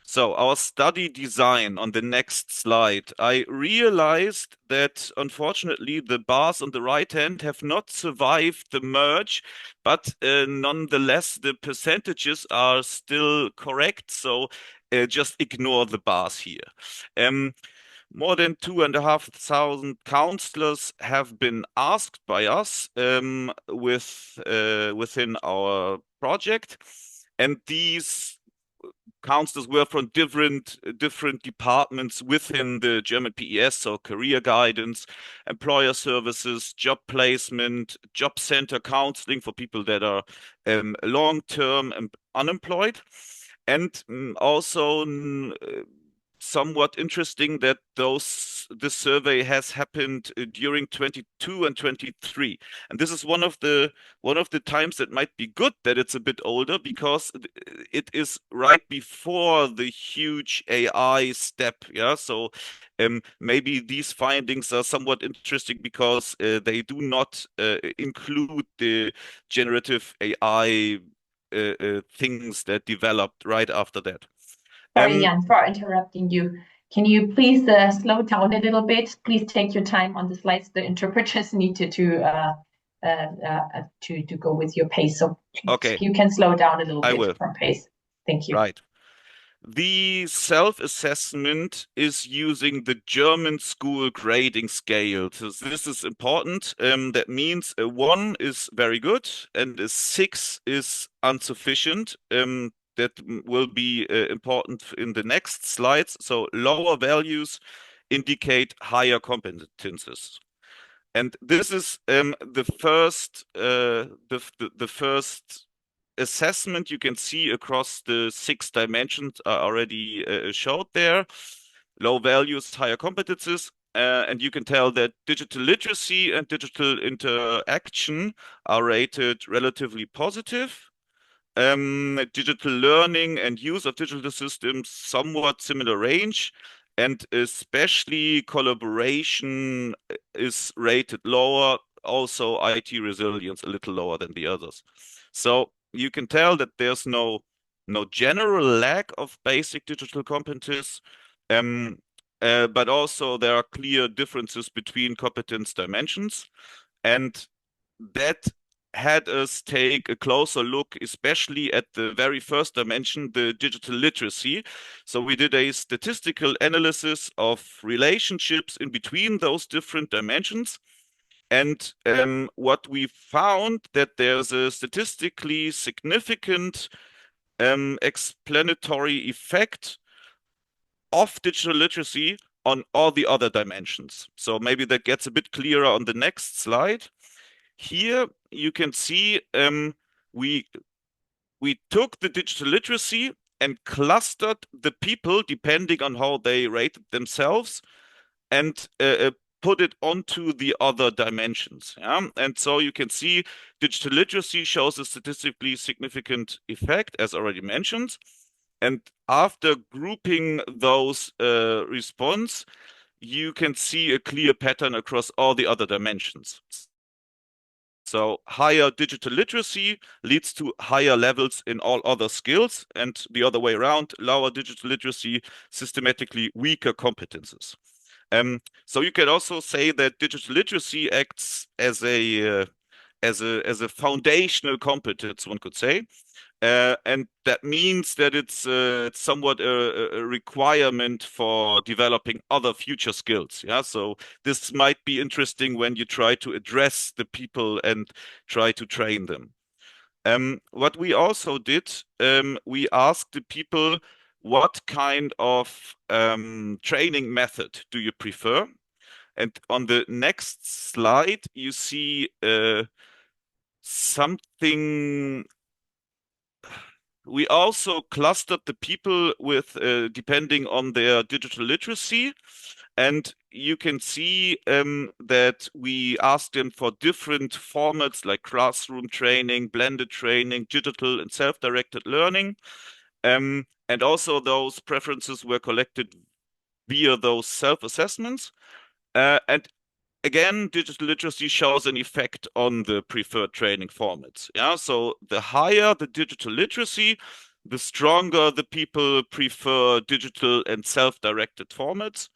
So our study design on the next slide, I realized that unfortunately the bars on the right hand have not survived the merge, but nonetheless the percentages are still correct. So just ignore the bars here. More than 2,500 counselors have been asked by us within our project, and these counselors were from different departments within the German PES, so career guidance, employer services, job placement, job center counseling for people that are long-term unemployed, and also somewhat interesting that this survey has happened during 22 and 23, and this is one of the times that might be good that it's a bit older, because it is right before the huge AI step. Yeah, so maybe these findings are somewhat interesting because they do not include the generative AI things that developed right after that. Sorry, Jan, for interrupting you. Can you please slow down a little bit? Please take your time on the slides. The interpreters need to go with your pace. So Okay, you can slow down a little I bit will. from pace. Thank you. Right. The self-assessment is using the German school grading scale. So this is important. That means a 1 is very good and a 6 is insufficient. That will be important in the next slides. So lower values indicate higher competences. And this is the first assessment you can see across the 6 dimensions are already showed there. Low values, higher competences. And you can tell that digital literacy and digital interaction are rated relatively positive. Digital learning and use of digital systems, somewhat similar range, and especially collaboration is rated lower. Also, IT resilience a little lower than the others. So you can tell that there's no general lack of basic digital competencies, but also there are clear differences between competence dimensions, and that had us take a closer look, especially at the very first dimension, the digital literacy. So we did a statistical analysis of relationships in between those different dimensions. And what we found that there's a statistically significant explanatory effect of digital literacy on all the other dimensions. So maybe that gets a bit clearer on the next slide. Here you can see we took the digital literacy and clustered the people depending on how they rated themselves, and put it onto the other dimensions. Yeah? And so you can see digital literacy shows a statistically significant effect, as already mentioned. And after grouping those response, you can see a clear pattern across all the other dimensions. So higher digital literacy leads to higher levels in all other skills, and the other way around, lower digital literacy, systematically weaker competences. So you can also say that digital literacy acts as a foundational competence, one could say. And that means that it's somewhat a requirement for developing other future skills. Yeah, so this might be interesting when you try to address the people and try to train them. What we also did, we asked the people, what kind of training method do you prefer? And on the next slide, you see something. We also clustered the people with depending on their digital literacy, and you can see that we asked them for different formats like classroom training, blended training, digital and self-directed learning. And also those preferences were collected via those self-assessments. And again, digital literacy shows an effect on the preferred training formats. Yeah, so the higher the digital literacy, the stronger the people prefer digital and self-directed formats.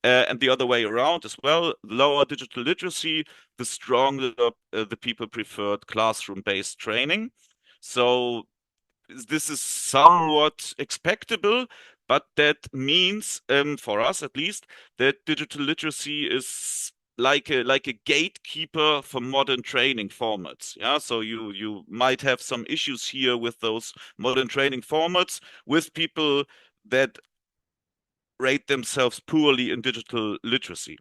And the other way around as well, lower digital literacy, the stronger the people preferred classroom-based training. So this is somewhat expectable, but that means, for us at least, that digital literacy is like a gatekeeper for modern training formats. Yeah, so you might have some issues here with those modern training formats with people that rate themselves poorly in digital literacy.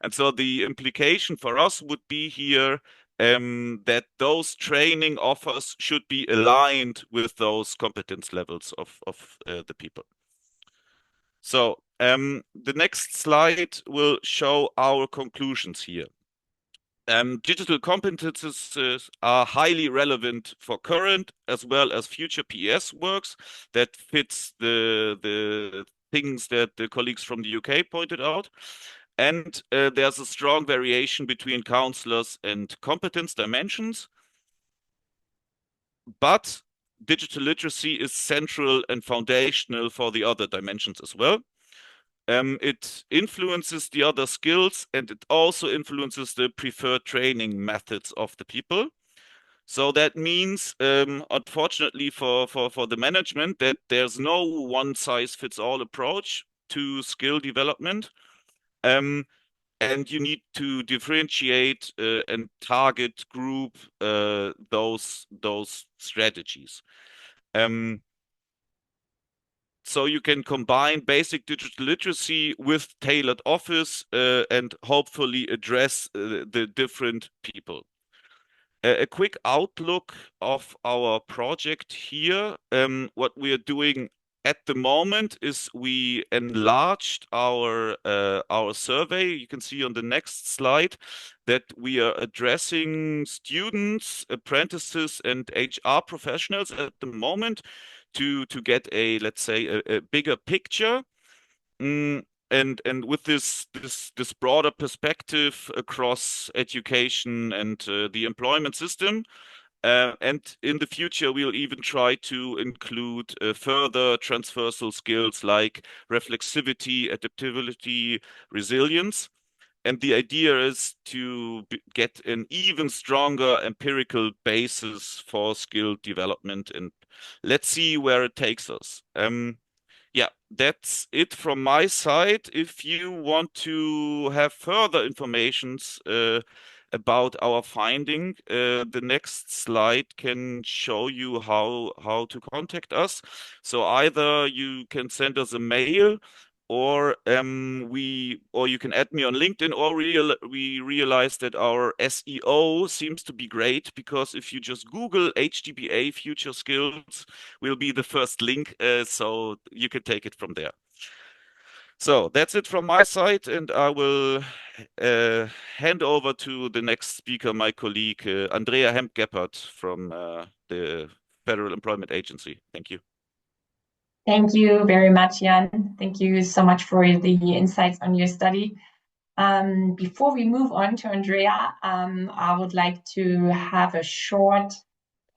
And so the implication for us would be here that those training offers should be aligned with those competence levels of the people. So the next slide will show our conclusions here. Digital competences are highly relevant for current as well as future PES works. That fits the things that the colleagues from the UK pointed out. And there's a strong variation between counselors and competence dimensions. But digital literacy is central and foundational for the other dimensions as well. It influences the other skills, and it also influences the preferred training methods of the people. So that means, unfortunately for the management, that there's no one-size-fits-all approach to skill development. And you need to differentiate and target group those strategies. So you can combine basic digital literacy with tailored office and hopefully address the different people. A quick outlook of our project here. What we are doing at the moment is we enlarged our survey. You can see on the next slide that we are addressing students, apprentices, and HR professionals at the moment to get a, let's say, a bigger picture. And with this broader perspective across education and the employment system. And in the future, we'll even try to include further transversal skills like reflexivity, adaptability, resilience. And the idea is to get an even stronger empirical basis for skill development. And let's see where it takes us. Yeah, that's it from my side. If you want to have further informations about our finding, the next slide can show you how to contact us. So either you can send us a mail, or you can add me on LinkedIn, or we realize that our SEO seems to be great, because if you just Google HDBA future skills, will be the first link, so you can take it from there. So that's it from my side, and I will hand over to the next speaker, my colleague Andrea Hemp-Geppert from the Federal Employment Agency. Thank you. Thank you very much, Jan. Thank you so much for the insights on your study. Before we move on to Andrea, I would like to have a short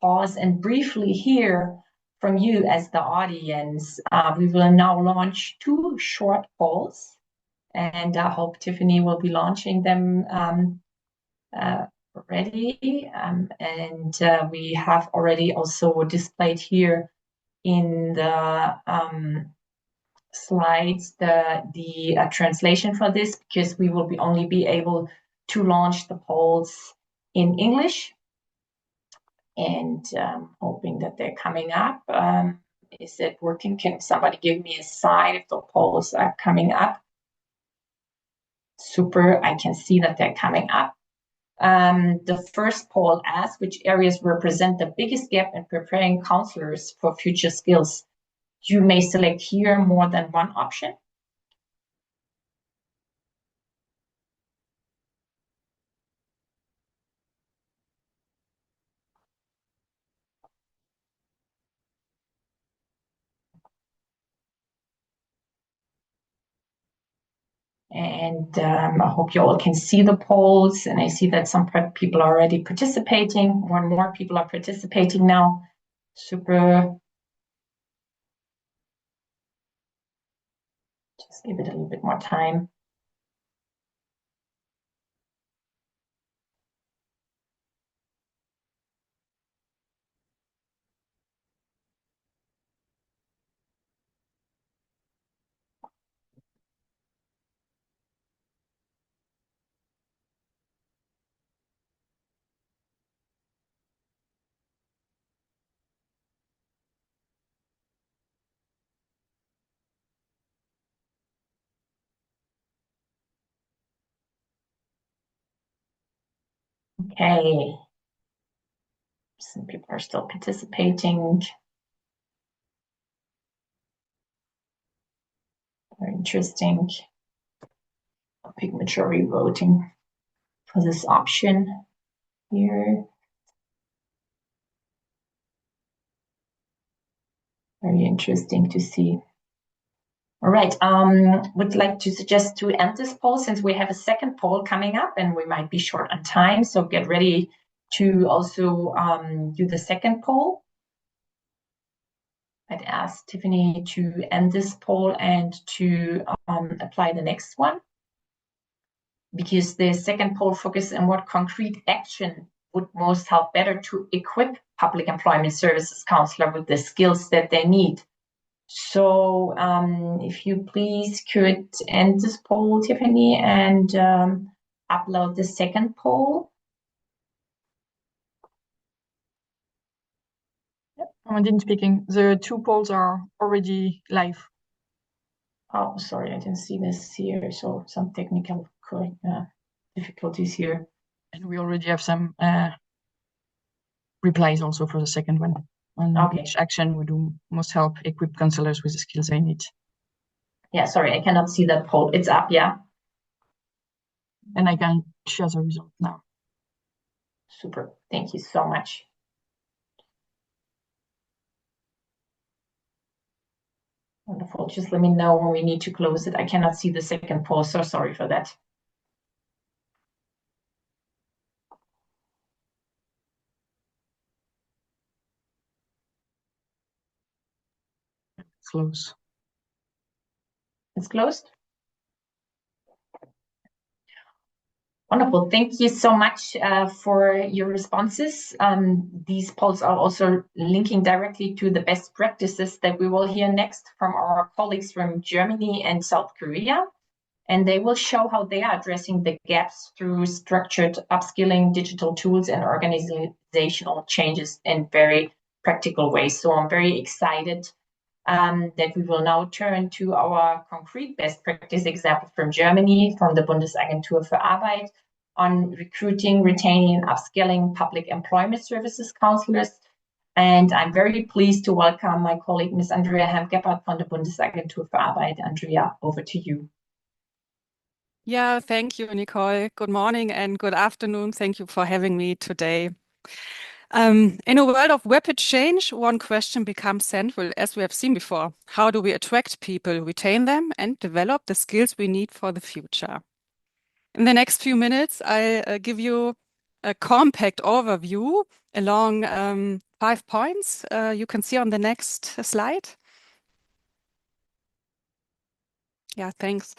pause and briefly hear from you as the audience. We will now launch 2 short polls, and I hope Tiffany will be launching them already. And we have already also displayed here in the slides the translation for this, because we will only be able to launch the polls in English. And hoping that they're coming up. Is it working? Can somebody give me a sign if the polls are coming up? Super, I can see that they're coming up. The first poll asks which areas represent the biggest gap in preparing counselors for future skills. You may select here more than one option. And I hope you all can see the polls. And I see that some people are already participating. More and more people are participating now. Super. Just give it a little bit more time. Okay. Some people are still participating. Very interesting. Big majority voting for this option here. Very interesting to see. All right, would like to suggest to end this poll since we have a second poll coming up and we might be short on time. So get ready to also do the second poll. I'd ask Tiffany to end this poll and to apply the next one, because the second poll focuses on what concrete action would most help better to equip public employment services counselor with the skills that they need. So if you please could end this poll, Tiffany, and upload the second poll. Yep, Amandine speaking. The two polls are already live. Oh, sorry, I didn't see this here. So some technical difficulties here. And we already have some replies also for the second one. On which action would most help equip counselors with the skills they need. Yeah, sorry, I cannot see that poll. It's up, yeah. And I can share the result now. Super, thank you so much. Wonderful, just let me know when we need to close it. I cannot see the second poll, so sorry for that. Close. It's closed. Wonderful. Thank you so much for your responses. These polls are also linking directly to the best practices that we will hear next from our colleagues from Germany and South Korea. And they will show how they are addressing the gaps through structured upskilling, digital tools, and organizational changes in very practical ways. So I'm very excited that we will now turn to our concrete best practice example from Germany, from the Bundesagentur für Arbeit, on recruiting, retaining, and upskilling public employment services counselors. And I'm very pleased to welcome my colleague, Ms. Andrea Hemgeppert from the Bundesagentur für Arbeit. Andrea, over to you. Yeah, thank you, Nicole. Good morning and good afternoon. Thank you for having me today. In a world of rapid change, one question becomes central, as we have seen before. How do we attract people, retain them, and develop the skills we need for the future? In the next few minutes, I'll give you a compact overview along 5 points you can see on the next slide. Yeah, thanks.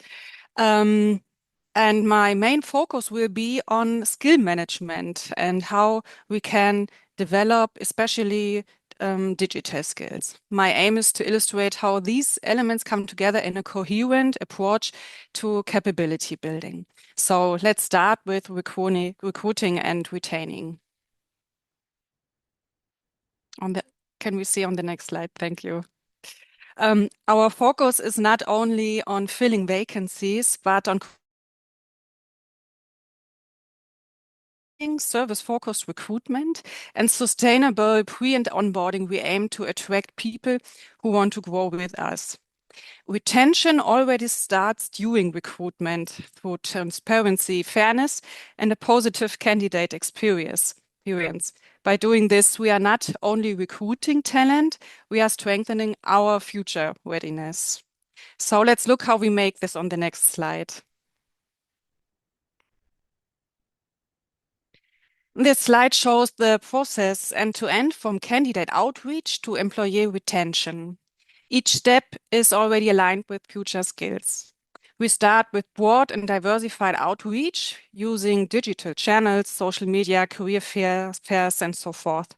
And my main focus will be on skill management and how we can develop especially digital skills. My aim is to illustrate how these elements come together in a coherent approach to capability building. So let's start with recruiting and retaining. Can we see on the next slide? Thank you. Our focus is not only on filling vacancies, but on service-focused recruitment and sustainable pre- and onboarding. We aim to attract people who want to grow with us. Retention already starts during recruitment through transparency, fairness, and a positive candidate experience. By doing this, we are not only recruiting talent, we are strengthening our future readiness. So let's look how we make this on the next slide. This slide shows the process end-to-end from candidate outreach to employee retention. Each step is already aligned with future skills. We start with broad and diversified outreach using digital channels, social media, career fairs, and so forth.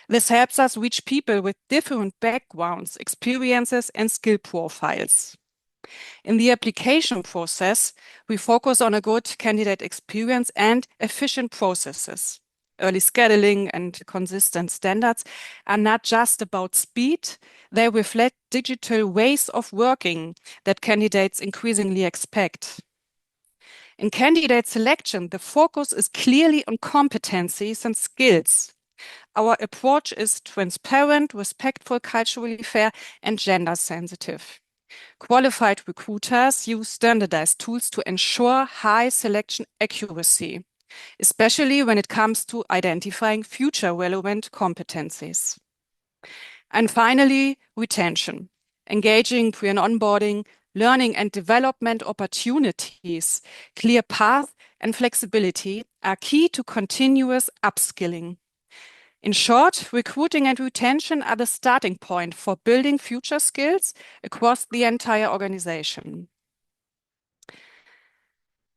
This helps us reach people with different backgrounds, experiences, and skill profiles. In the application process, we focus on a good candidate experience and efficient processes. Early scheduling and consistent standards are not just about speed, they reflect digital ways of working that candidates increasingly expect. In candidate selection, the focus is clearly on competencies and skills. Our approach is transparent, respectful, culturally fair, and gender sensitive. Qualified recruiters use standardized tools to ensure high selection accuracy, especially when it comes to identifying future relevant competencies. And finally, retention. Engaging pre and onboarding, learning and development opportunities, clear path and flexibility are key to continuous upskilling. In short, recruiting and retention are the starting point for building future skills across the entire organization.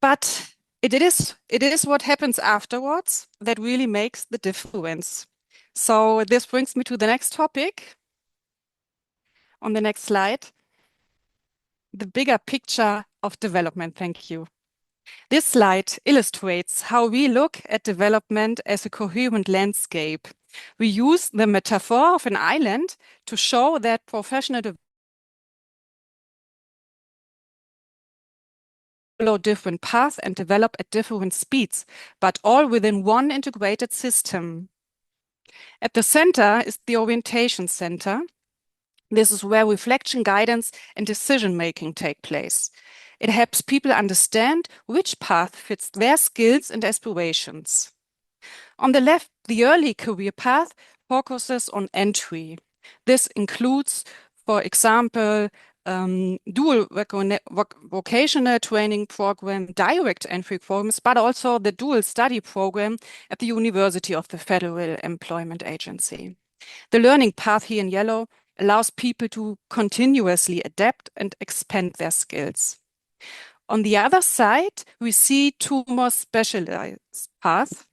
But it is what happens afterwards that really makes the difference. So this brings me to the next topic. On the next slide, the bigger picture of development. Thank you. This slide illustrates how we look at development as a coherent landscape. We use the metaphor of an island to show that professional follow different paths and develop at different speeds, but all within one integrated system. At the center is the orientation center. This is where reflection, guidance, and decision-making take place. It helps people understand which path fits their skills and aspirations. On the left, the early career path focuses on entry. This includes, for example, dual vocational training program, direct entry programs, but also the dual study program at the University of the Federal Employment Agency. The learning path here in yellow allows people to continuously adapt and expand their skills. On the other side, we see two more specialized paths.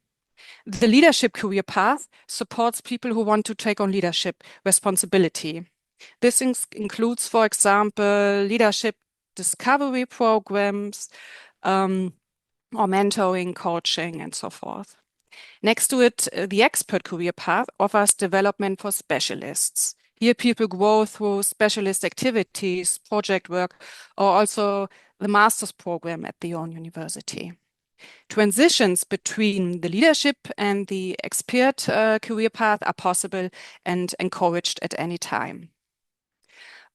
The leadership career path supports people who want to take on leadership responsibility. This includes, for example, leadership discovery programs, or mentoring, coaching, and so forth. Next to it, the expert career path offers development for specialists. Here, people grow through specialist activities, project work, or also the master's program at their own university. Transitions between the leadership and the expert career path are possible and encouraged at any time.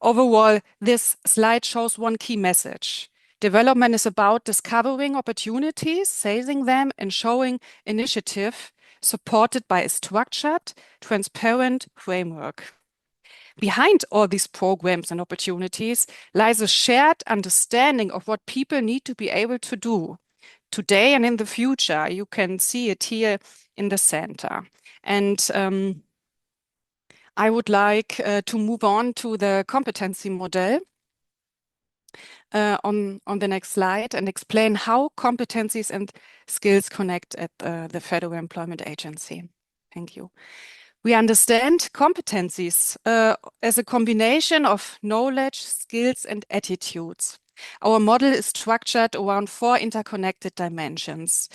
Overall, this slide shows one key message. Development is about discovering opportunities, seizing them, and showing initiative supported by a structured, transparent framework. Behind all these programs and opportunities lies a shared understanding of what people need to be able to do today and in the future. You can see it here in the center. And I would like to move on to the competency model on the next slide and explain how competencies and skills connect at the Federal Employment Agency. Thank you. We understand competencies as a combination of knowledge, skills, and attitudes. Our model is structured around 4 interconnected dimensions.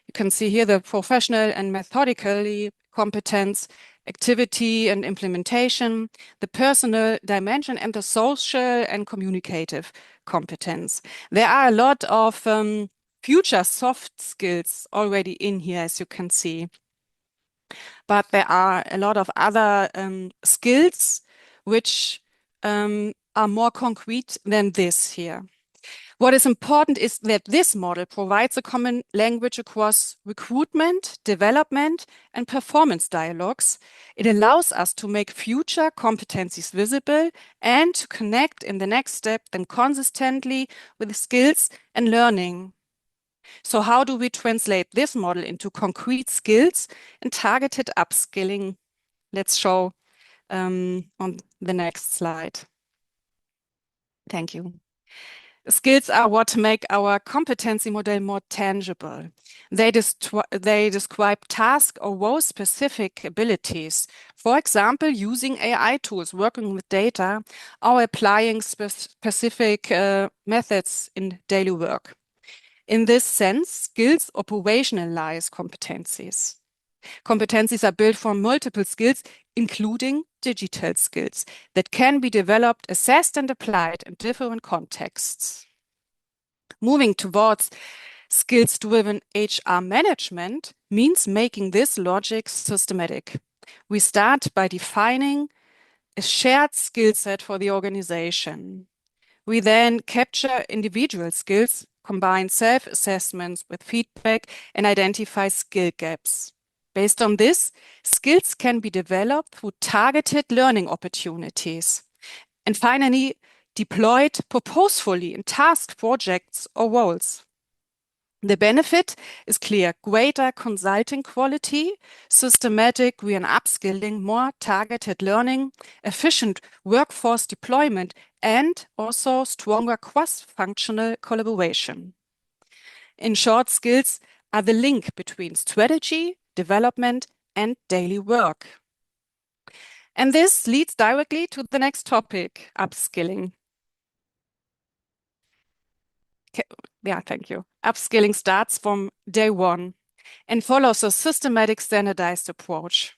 You can see here the professional and methodically competence, activity and implementation, the personal dimension, and the social and communicative competence. There are a lot of future soft skills already in here, as you can see. But there are a lot of other skills which are more concrete than this here. What is important is that this model provides a common language across recruitment, development, and performance dialogues. It allows us to make future competencies visible and to connect in the next step them consistently with skills and learning. So how do we translate this model into concrete skills and targeted upskilling? Let's show on the next slide. Thank you. Skills are what make our competency model more tangible. They describe task or role-specific abilities. For example, using AI tools, working with data, or applying specific methods in daily work. In this sense, skills operationalize competencies. Competencies are built from multiple skills, including digital skills, that can be developed, assessed, and applied in different contexts. Moving towards skills-driven HR management means making this logic systematic. We start by defining a shared skill set for the organization. We then capture individual skills, combine self-assessments with feedback, and identify skill gaps. Based on this, skills can be developed through targeted learning opportunities. And finally, deployed purposefully in task projects or roles. The benefit is clear: greater consulting quality, systematic re- and upskilling, more targeted learning, efficient workforce deployment, and also stronger cross-functional collaboration. In short, skills are the link between strategy, development, and daily work. And this leads directly to the next topic, upskilling. Yeah, thank you. Upskilling starts from day one and follows a systematic standardized approach.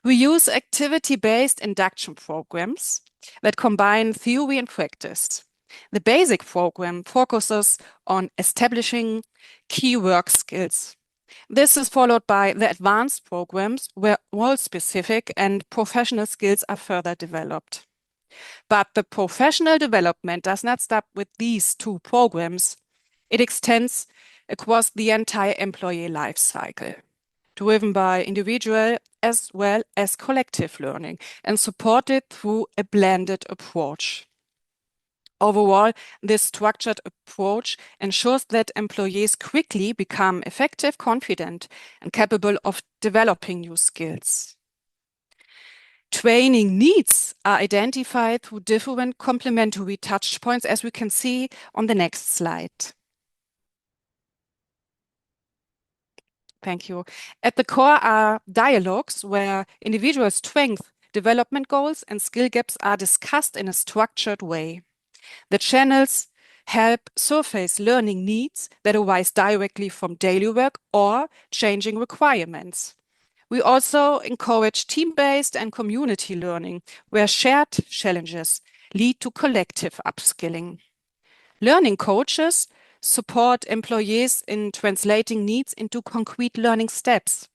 We use activity-based induction programs that combine theory and practice. The basic program focuses on establishing key work skills. This is followed by the advanced programs where role-specific and professional skills are further developed. But the professional development does not stop with these two programs. It extends across the entire employee life cycle, driven by individual as well as collective learning and supported through a blended approach. Overall, this structured approach ensures that employees quickly become effective, confident, and capable of developing new skills. Training needs are identified through different complementary touch points, as we can see on the next slide. Thank you. At the core are dialogues where individual strength, development goals, and skill gaps are discussed in a structured way. The channels help surface learning needs that arise directly from daily work or changing requirements. We also encourage team-based and community learning, where shared challenges lead to collective upskilling. Learning coaches support employees in translating needs into concrete learning steps,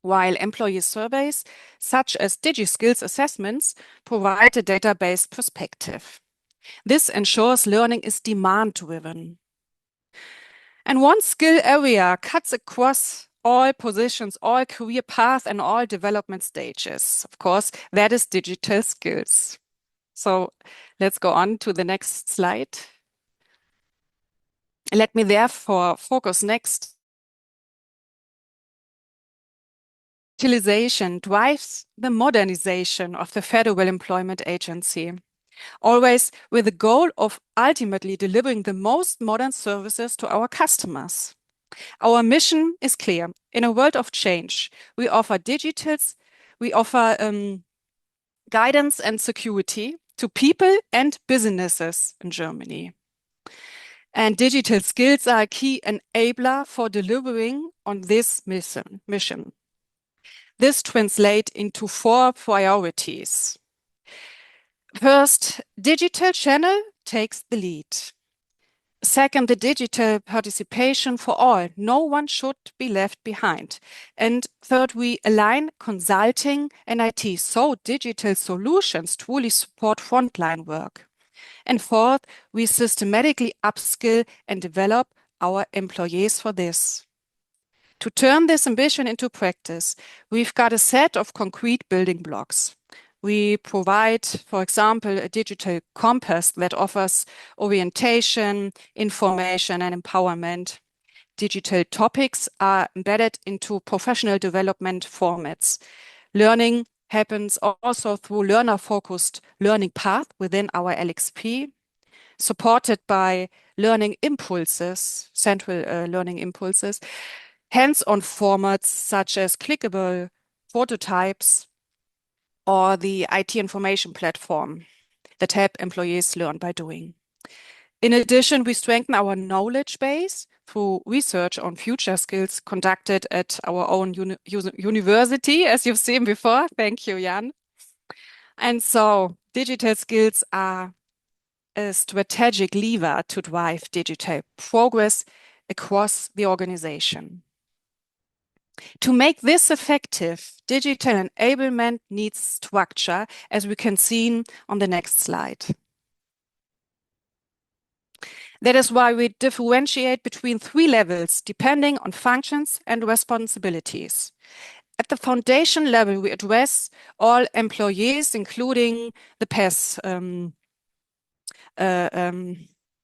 while employee surveys, such as DigiSkills assessments, provide a data-based perspective. This ensures learning is demand-driven. And one skill area cuts across all positions, all career paths, and all development stages. Of course, that is digital skills. So let's go on to the next slide. Let me therefore focus next. Digitalization drives the modernization of the Federal Employment Agency, always with the goal of ultimately delivering the most modern services to our customers. Our mission is clear. In a world of change, we offer guidance and security to people and businesses in Germany. And digital skills are a key enabler for delivering on this mission. This translates into 4 priorities. First, digital channel takes the lead. Second, the digital participation for all. No one should be left behind. And third, we align consulting and IT so digital solutions truly support frontline work. And fourth, we systematically upskill and develop our employees for this. To turn this ambition into practice, we've got a set of concrete building blocks. We provide, for example, a digital compass that offers orientation, information, and empowerment. digital topics are embedded into professional development formats. Learning happens also through learner-focused learning path within our LXP, supported by learning impulses, central learning impulses, hands-on formats such as clickable prototypes or the IT information platform that help employees learn by doing. In addition, we strengthen our knowledge base through research on future skills conducted at our own university, as you've seen before. Thank you, Jan. And so digital skills are a strategic lever to drive digital progress across the organization. To make this effective, digital enablement needs structure, as we can see on the next slide. That is why we differentiate between 3 levels, depending on functions and responsibilities. At the foundation level, we address all employees, including the PES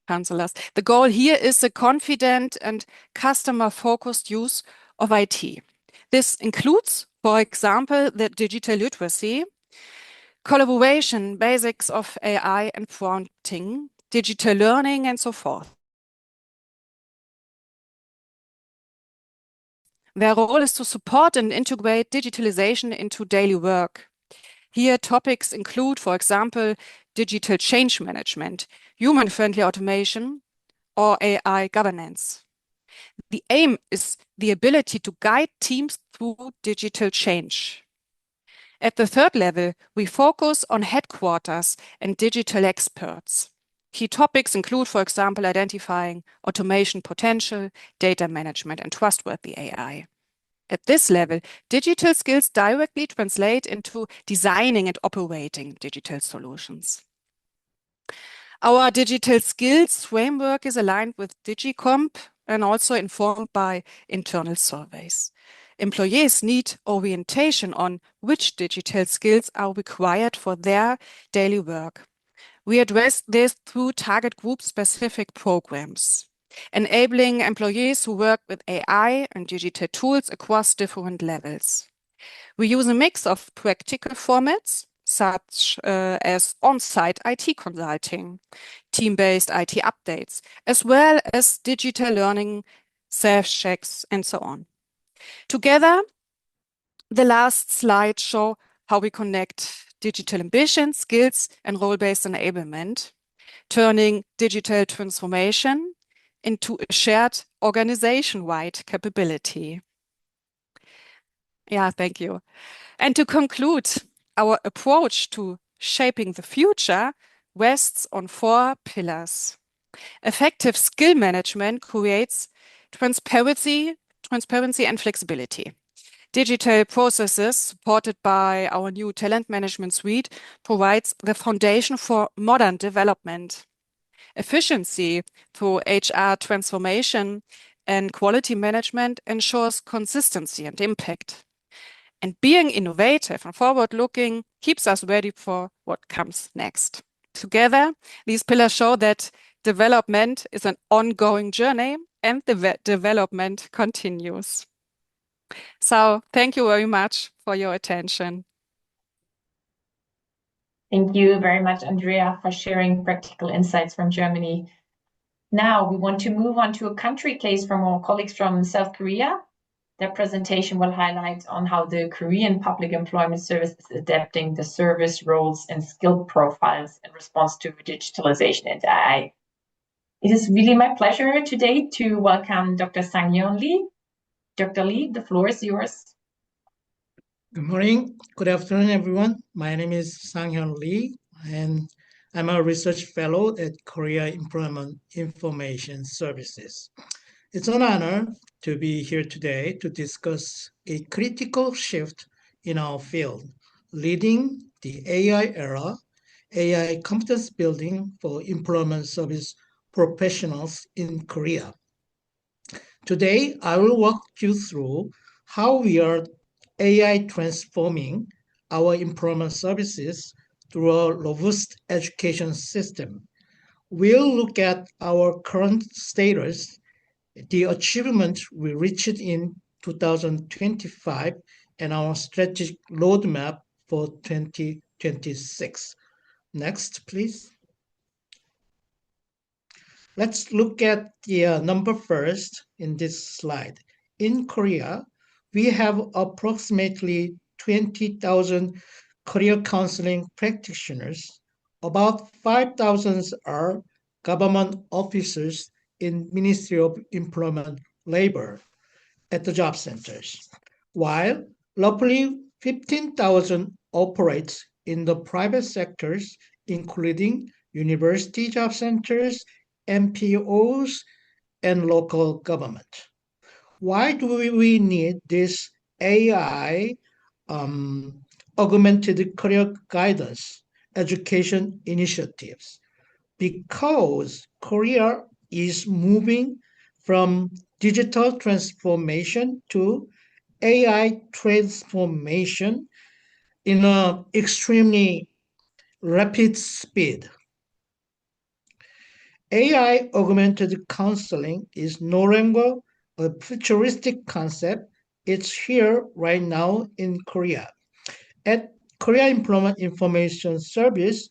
counselors. The goal here is a confident and customer-focused use of IT. This includes, for example, the digital literacy, collaboration, basics of AI and prompting, digital learning, and so forth. Their role is to support and integrate digitalization into daily work. Here, topics include, for example, digital change management, human-friendly automation, or AI governance. The aim is the ability to guide teams through digital change. At the 3rd level, we focus on headquarters and digital experts. Key topics include, for example, identifying automation potential, data management, and trustworthy AI. At this level, digital skills directly translate into designing and operating digital solutions. Our digital skills framework is aligned with DigiComp and also informed by internal surveys. Employees need orientation on which digital skills are required for their daily work. We address this through target group-specific programs, enabling employees who work with AI and digital tools across different levels. We use a mix of practical formats, such as on-site IT consulting, team-based IT updates, as well as digital learning, self-checks, and so on. Together, the last slide shows how we connect digital ambition, skills, and role-based enablement, turning digital transformation into a shared organization-wide capability. Yeah, thank you. And to conclude, our approach to shaping the future rests on 4 pillars. Effective skill management creates transparency and flexibility. Digital processes supported by our new talent management suite provides the foundation for modern development. Efficiency through HR transformation and quality management ensures consistency and impact. And being innovative and forward-looking keeps us ready for what comes next. Together, these pillars show that development is an ongoing journey and the development continues. So thank you very much for your attention. Thank you very much, Andrea, for sharing practical insights from Germany. Now we want to move on to a country case from our colleagues from South Korea. Their presentation will highlight on how the Korean Public Employment Service is adapting the service roles and skill profiles in response to digitalization and AI. It is really my pleasure today to welcome Dr. Sang-Hyun Lee. Dr. Lee, the floor is yours. Good morning, good afternoon, everyone. My name is Sang-Hyun Lee, and I'm a research fellow at Korea Employment Information Services. It's an honor to be here today to discuss a critical shift in our field, leading the AI era, AI competence building for employment service professionals in Korea. Today, I will walk you through how we are AI transforming our employment services through a robust education system. We'll look at our current status the achievement we reached in 2025 and our strategic roadmap for 2026. Next, please. Let's look at the number first in this slide. In Korea, we have approximately 20,000 career counseling practitioners. About 5,000 are government officers in Ministry of Employment Labor at the job centers, while roughly 15,000 operates in the private sectors, including university job centers, MPOs, and local government. Why do we need this AI augmented career guidance education initiatives? Because Korea is moving from digital transformation to AI transformation in an extremely rapid speed. AI augmented counseling is no longer a futuristic concept. It's here right now in Korea. At Korea Employment Information Service,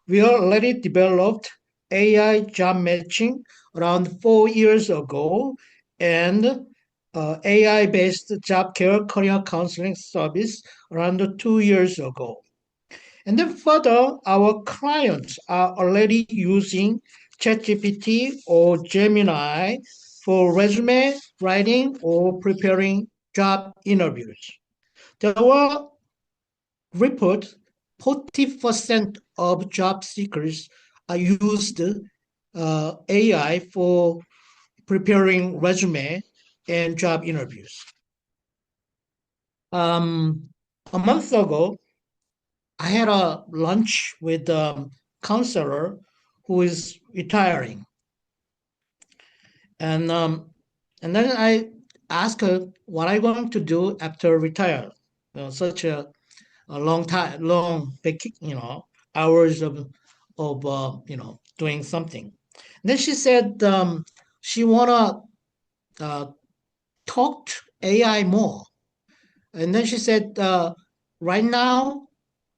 we already developed AI job matching around 4 years ago and AI-based job care career counseling service around 2 years ago. And then further, our clients are already using ChatGPT or Gemini for resume writing or preparing job interviews. There were reports 40% of job seekers are used AI for preparing resume and job interviews. A month ago, I had a lunch with a counselor who is retiring. And then I asked her, what are you going to do after retire? Such a long time, hours of doing something. And then she said she wanna talk to AI more. And then she said right now,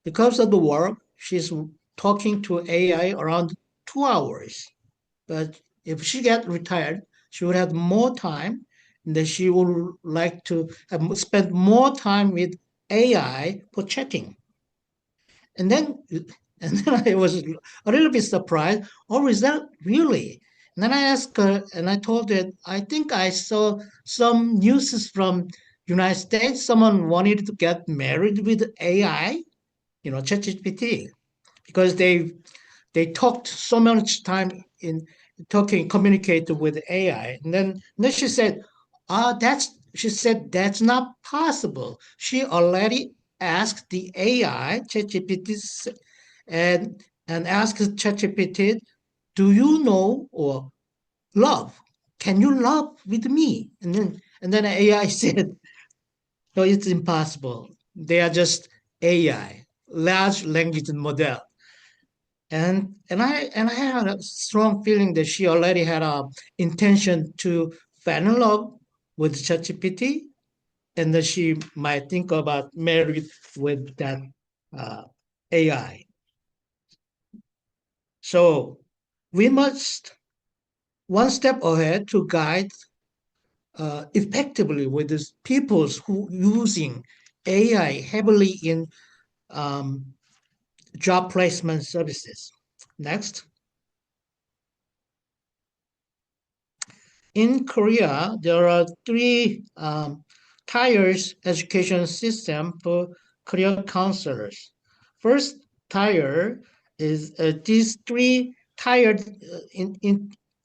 because of the work, she's talking to AI around 2 hours. But if she gets retired, she would have more time, and then she would like to spend more time with AI for chatting. And then I was a little bit surprised. Oh, is that really? And then I asked her, and I told her, I think I saw some news from United States. Someone wanted to get married with AI, ChatGPT, because they talked so much time in communicated with AI. And then she said, that's not possible. She already asked the AI, ChatGPT, and asked ChatGPT, do you know or love? Can you love with me? And then AI said, no, it's impossible. They are just AI, large language model. And I had a strong feeling that she already had a intention to fall in love with ChatGPT, and that she might think about marriage with that AI. So we must one step ahead to guide effectively with these people who using AI heavily in job placement services. Next. In Korea, there are 3 tiers education system for career counselors. First tier is these 3 tiered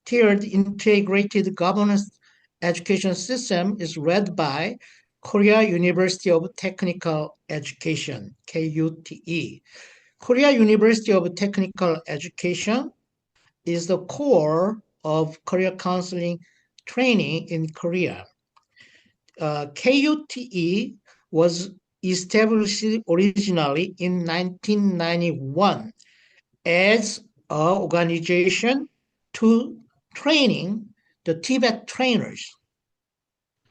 tiered integrated governance education system is led by Korea University of Technical Education, KUTE. Korea University of Technical Education is the core of career counseling training in Korea. KUTE was established originally in 1991 as an organization to training the Tibet trainers.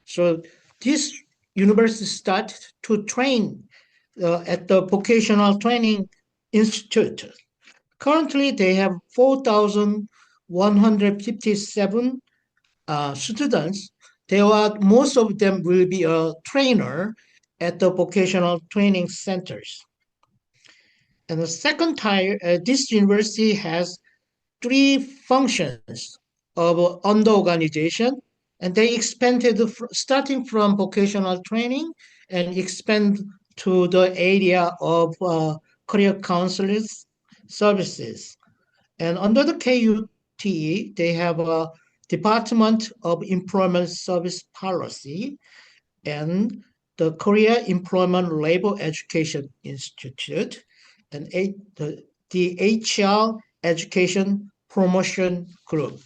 So this university started to train at the Vocational Training Institute. Currently, they have 4,157 students. Most of them will be a trainer at the vocational training centers. And the second tier, this university has 3 functions of under organization, and they expanded starting from vocational training and expand to the area of career counselors services. And under the KUT, they have a Department of Employment Service Policy and the Korea Employment Labor Education Institute and the HR Education Promotion Group.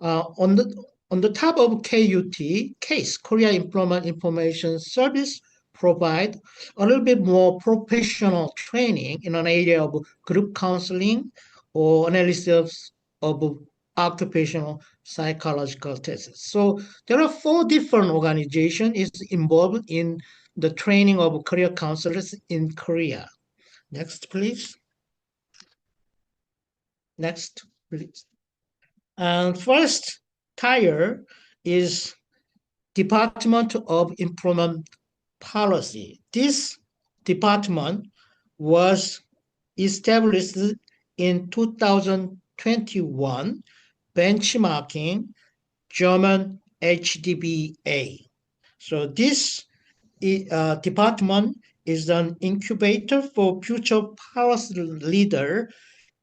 On the top of KUT, CASE, Korea Employment Information Service, provide a little bit more professional training in an area of group counseling or analysis of occupational psychological tests. So there are 4 different organizations involved in the training of career counselors in Korea. Next, please. Next, please. And first tier is Department of Employment Policy. This department was established in 2021, benchmarking German HDBA. So this department is an incubator for future policy leader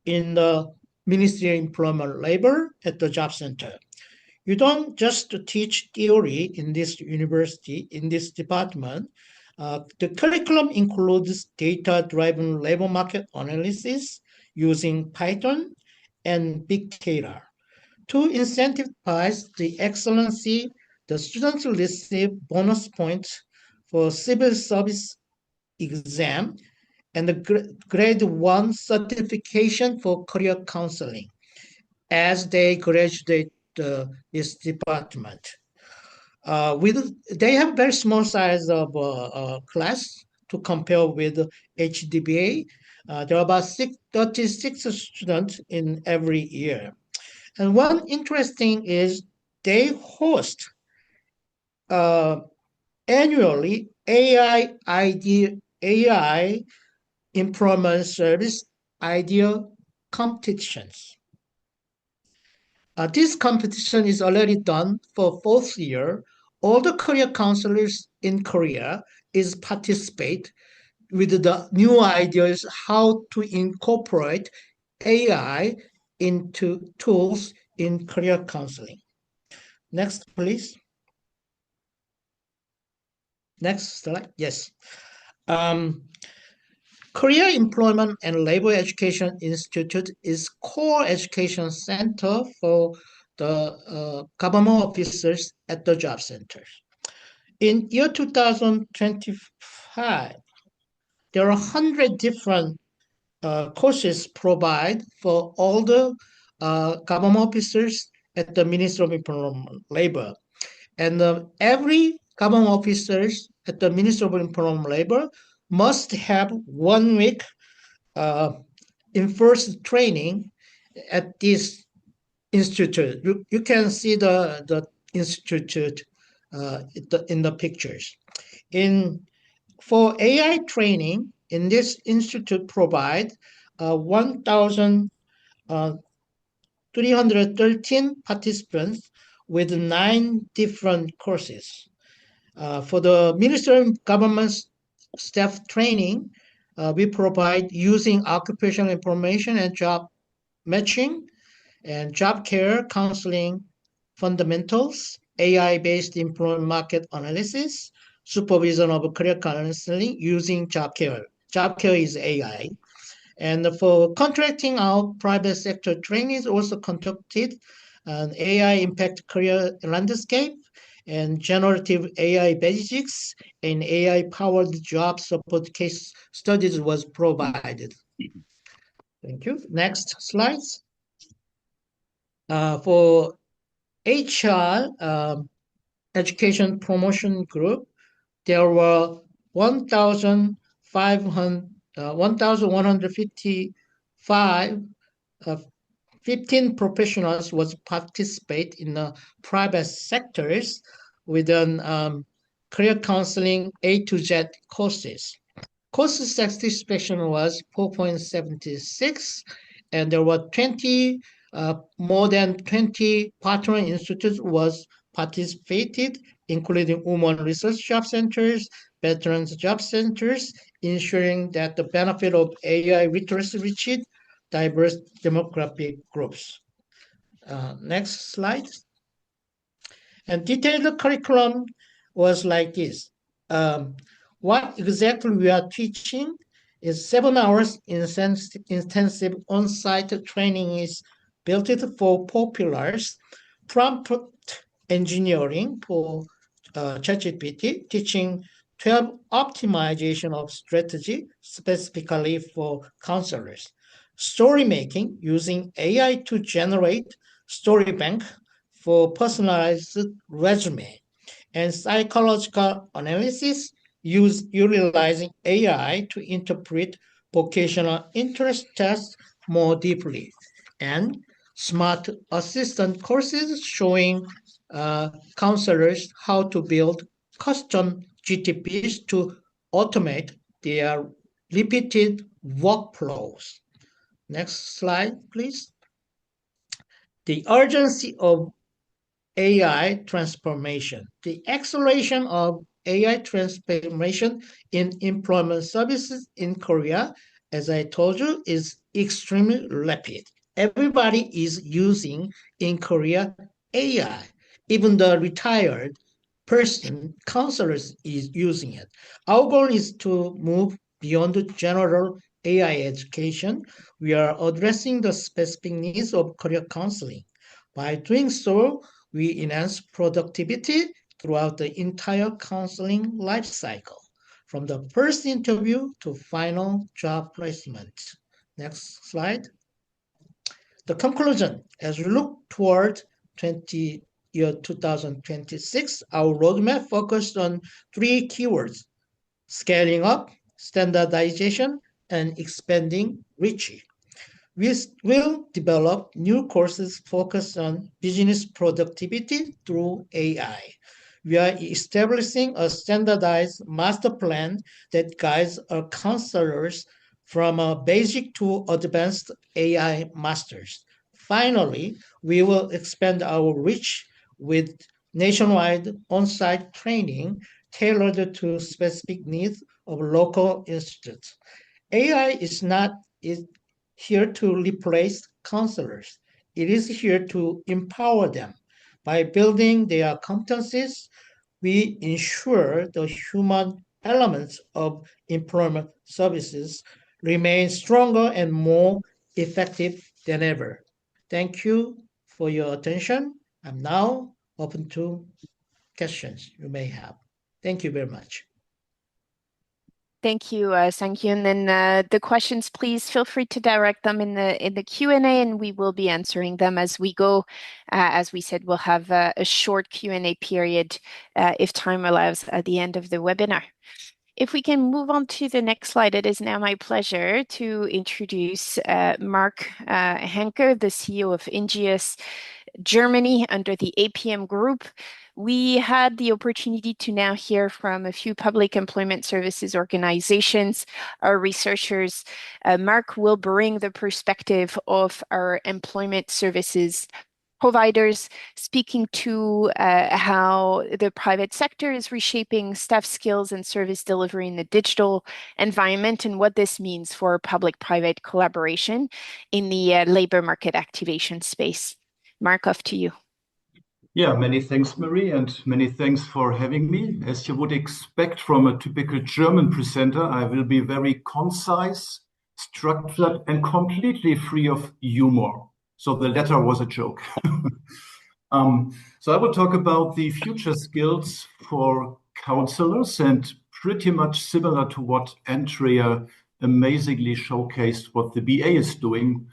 in the Ministry of Employment and Labor at the job center. You don't just teach theory in this university, in this department. The curriculum includes data-driven labor market analysis using Python and big data. To incentivize the excellency, the students receive bonus points for civil service exam and the grade 1 certification for career counseling as they graduate this department. They have very small size of class to compare with HDBA. There are about 36 students in every year. And one interesting is they host annually AI employment service idea competitions. This competition is already done for 4th year. All the career counselors in Korea is participate with the new ideas how to incorporate AI into tools in career counseling. Next, please. Next slide. Yes. Korea Employment and Labor Education Institute is core education center for the government officers at the job centers. In year 2025, there are 100 different courses provided for all the government officers at the Ministry of Employment and Labor. And every government officers at the Ministry of Employment and Labor must have 1 week enforced training at this institute. You can see the institute in the pictures. For AI training, in this institute provide 1,313 participants with 9 different courses. For the Ministry of Government staff training, we provide using occupational information and job matching and job care counseling fundamentals, AI-based employment market analysis, supervision of career counseling using job care. Job care is AI. And for contracting out private sector training is also conducted an AI impact career landscape and generative AI basics and AI-powered job support case studies was provided. Thank you. Next slides. For HR education promotion group, there were 1,155 15 professionals was participate in the private sectors with career counseling A to Z courses. Course satisfaction was 4.76, and there were 20 more than 20 partner institutes was participated, including women research job centers, veterans job centers, ensuring that the benefit of AI literacy reached diverse demographic groups. Next slide. And detailed curriculum was like this. What exactly we are teaching is 7 hours intensive on-site training is built for populars, prompt engineering for ChatGPT, teaching 12 optimization of strategy specifically for counselors, story making using AI to generate story bank for personalized resume, and psychological analysis utilizing AI to interpret vocational interest tests more deeply, and smart assistant courses showing counselors how to build custom GTPs to automate their repeated workflows. Next slide, please. The urgency of AI transformation. The acceleration of AI transformation in employment services in Korea, as I told you, is extremely rapid. Everybody is using in Korea AI. Even the retired person, counselors is using it. Our goal is to move beyond the general AI education. We are addressing the specific needs of career counseling. By doing so, we enhance productivity throughout the entire counseling life cycle, from the first interview to final job placement. Next slide. The conclusion, as we look toward 2026, our roadmap focused on 3 keywords: scaling up, standardization, and expanding reach. We will develop new courses focused on business productivity through AI. We are establishing a standardized master plan that guides our counselors from a basic to advanced AI masters. Finally, we will expand our reach with nationwide on-site training tailored to specific needs of local institutes. AI is not here to replace counselors. It is here to empower them. By building their competencies, we ensure the human elements of employment services remain stronger and more effective than ever. Thank you for your attention. I'm now open to questions you may have. Thank you very much. Thank you, Sang-hyun. And the questions, please feel free to direct them in the Q&A, and we will be answering them as we go. As we said, we'll have a short Q&A period if time allows at the end of the webinar. If we can move on to the next slide, it is now my pleasure to introduce Mark Henke, the CEO of Ingeus Germany under the APM Group. We had the opportunity to now hear from a few public employment services organizations, our researchers. Mark will bring the perspective of our employment services providers, speaking to how the private sector is reshaping staff skills and service delivery in the digital environment and what this means for public-private collaboration in the labor market activation space. Mark, off to you. Yeah, many thanks, Marie, and many thanks for having me. As you would expect from a typical German presenter, I will be very concise, structured, and completely free of humor. So the letter was a joke. So I will talk about the future skills for counselors, and pretty much similar to what Andrea amazingly showcased what the BA is doing,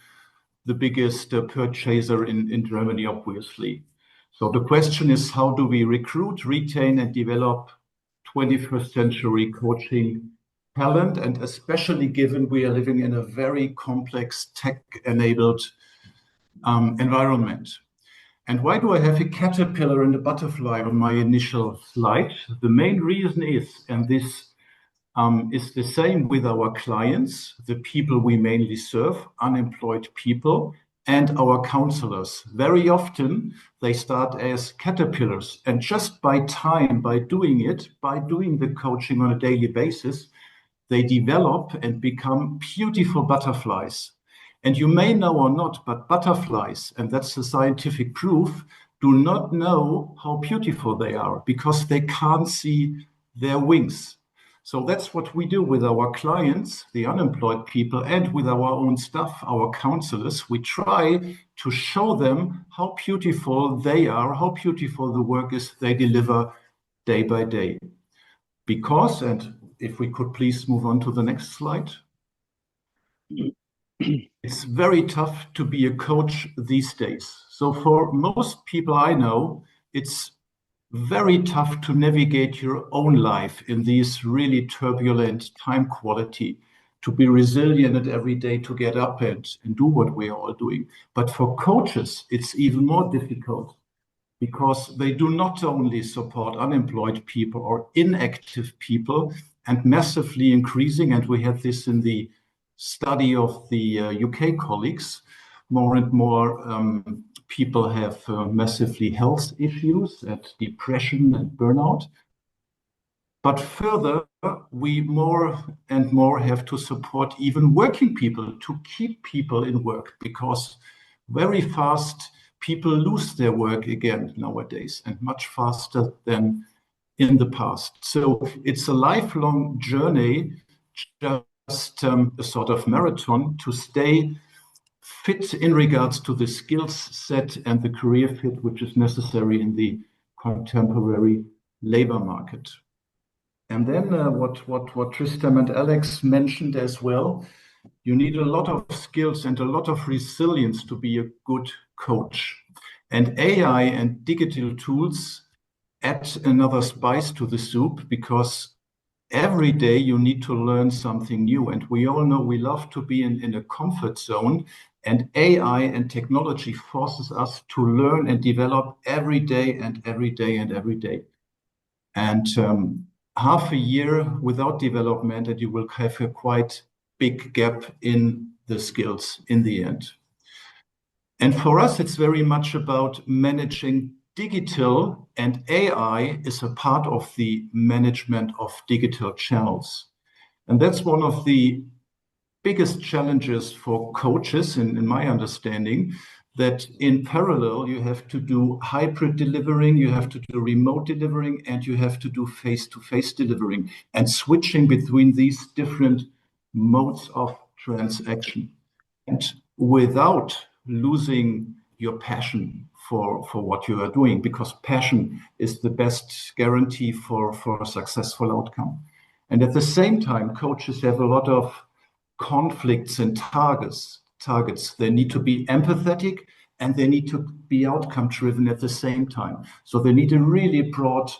the biggest purchaser in Germany, obviously. So the question is, how do we recruit, retain, and develop 21st century coaching talent? And especially given we are living in a very complex tech-enabled environment. And why do I have a caterpillar and a butterfly on my initial slide? The main reason is, and this is the same with our clients, the people we mainly serve, unemployed people, and our counselors. Very often they start as caterpillars, and just by time, by doing the coaching on a daily basis, they develop and become beautiful butterflies. And you may know or not, but butterflies, and that's the scientific proof, do not know how beautiful they are because they can't see their wings. So that's what we do with our clients, the unemployed people, and with our own staff, our counselors. We try to show them how beautiful they are, how beautiful the work is they deliver day by day. Because, and if we could please move on to the next slide. It's very tough to be a coach these days. So for most people I know, it's very tough to navigate your own life in these really turbulent time quality, to be resilient every day, to get up and do what we're all doing. But for coaches, it's even more difficult because they do not only support unemployed people or inactive people and massively increasing, and we had this in the study of the UK colleagues, more and more people have massively health issues and depression and burnout. But further, we more and more have to support even working people to keep people in work, because very fast people lose their work again nowadays, and much faster than in the past. So it's a lifelong journey, just a sort of marathon to stay fit in regards to the skills set and the career fit which is necessary in the contemporary labor market. And then what Tristan and Alex mentioned as well, you need a lot of skills and a lot of resilience to be a good coach. And AI and digital tools add another spice to the soup, because every day you need to learn something new. And we all know we love to be in a comfort zone, and AI and technology forces us to learn and develop every day and every day and every day. And half a year without development, and you will have a quite big gap in the skills in the end. And for us, it's very much about managing digital, and AI is a part of the management of digital channels. And that's one of the biggest challenges for coaches, in my understanding, that in parallel, you have to do hybrid delivering, you have to do remote delivering, and you have to do face-to-face delivering, and switching between these different modes of transaction. And without losing your passion for what you are doing, because passion is the best guarantee for a successful outcome. And at the same time, coaches have a lot of conflicts and targets. They need to be empathetic and they need to be outcome driven at the same time. So they need a really broad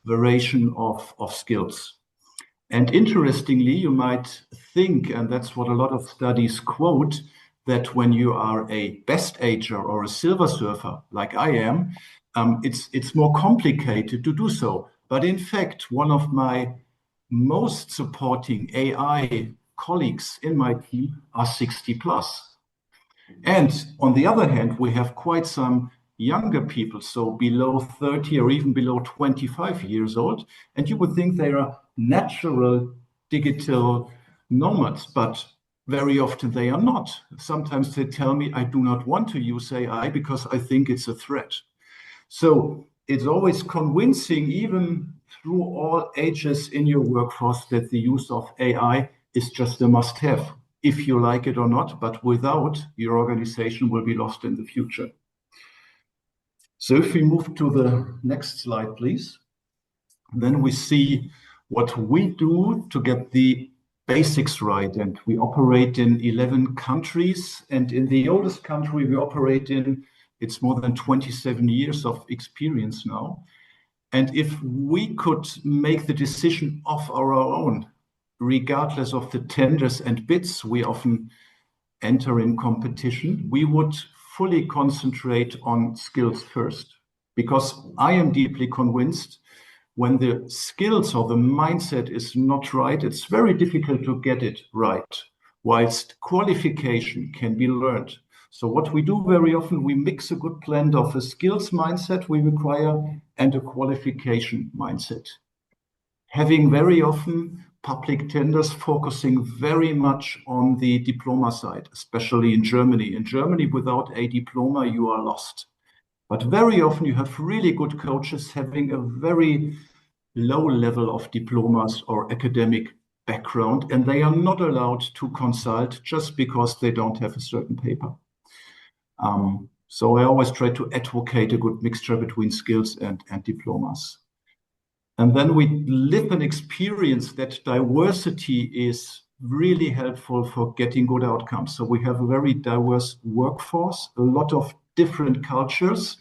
variation of skills. And interestingly, you might think, and that's what a lot of studies quote, that when you are a best ager or a silver surfer, like I am, it's more complicated to do so. But in fact, one of my most supporting AI colleagues in my team are 60 plus. And on the other hand, we have quite some younger people, so below 30 or even below 25 years old. And you would think they are natural digital nomads, but very often they are not. Sometimes they tell me, I do not want to use AI because I think it's a threat. So it's always convincing, even through all ages in your workforce, that the use of AI is just a must-have, if you like it or not, but without, your organization will be lost in the future. So if we move to the next slide, please, then we see what we do to get the basics right. And we operate in 11 countries. And in the oldest country we operate in, It's more than 27 years of experience now. And if we could make the decision of our own, regardless of the tenders and bids we often enter in competition, we would fully concentrate on skills first. Because I am deeply convinced when the skills or the mindset is not right, it's very difficult to get it right, whilst qualification can be learned. So what we do very often, we mix a good blend of a skills mindset we require and a qualification mindset. Having very often public tenders focusing very much on the diploma side, especially in Germany. In Germany, without a diploma, you are lost. But very often you have really good coaches having a very low level of diplomas or academic background, and they are not allowed to consult just because they don't have a certain paper. So I always try to advocate a good mixture between skills and diplomas. And then we live and experience that diversity is really helpful for getting good outcomes. So we have a very diverse workforce, a lot of different cultures.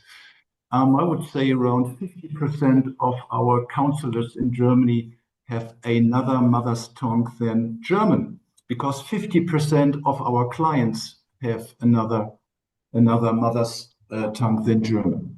I would say around 50% of our counselors in Germany have another mother's tongue than German, because 50% of our clients have another mother's tongue than German.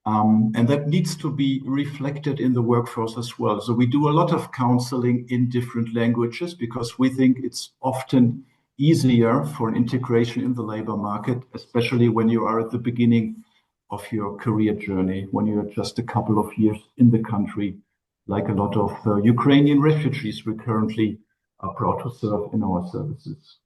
And that needs to be reflected in the workforce as well. So we do a lot of counseling in different languages because we think it's often easier for an integration in the labor market, especially when you are at the beginning of your career journey, when you're just a couple of years in the country, like a lot of Ukrainian refugees we currently are proud to serve in our services.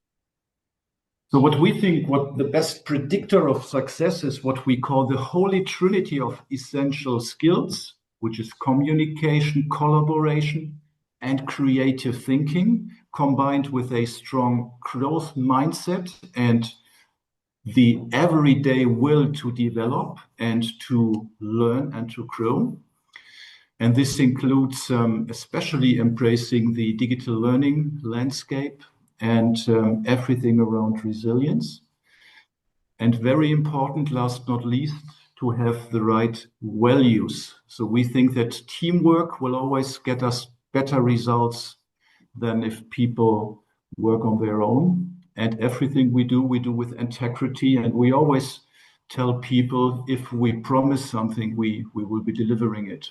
So what we think, what the best predictor of success is what we call the holy trinity of essential skills, which is communication, collaboration, and creative thinking, combined with a strong growth mindset and the everyday will to develop and to learn and to grow. And this includes especially embracing the digital learning landscape and everything around resilience. And very important, last not least, to have the right values. So we think that teamwork will always get us better results than if people work on their own. And everything we do with integrity. And we always tell people if we promise something, we will be delivering it.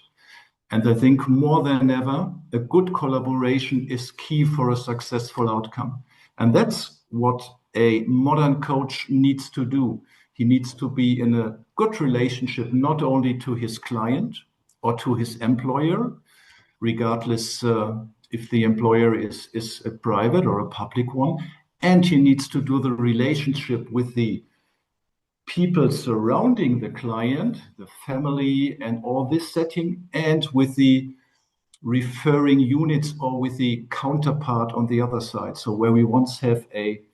And I think more than ever, a good collaboration is key for a successful outcome. And that's what a modern coach needs to do. He needs to be in a good relationship, not only to his client or to his employer, regardless if the employer is a private or a public one. And he needs to do the relationship with the people surrounding the client, the family, and all this setting, and with the referring units or with the counterpart on the other side. So where we once have an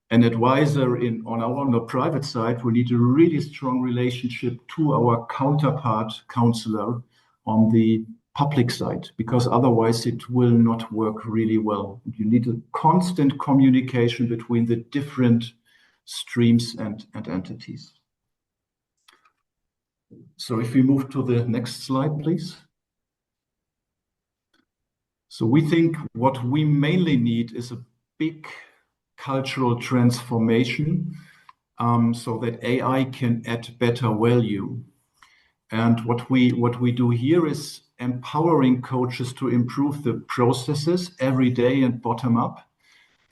advisor on the private side, we need a really strong relationship to our counterpart counselor on the public side, because otherwise it will not work really well. You need a constant communication between the different streams and entities. So if we move to the next slide, please. So we think what we mainly need is a big cultural transformation so that AI can add better value. And what we do here is empowering coaches to improve the processes every day and bottom up.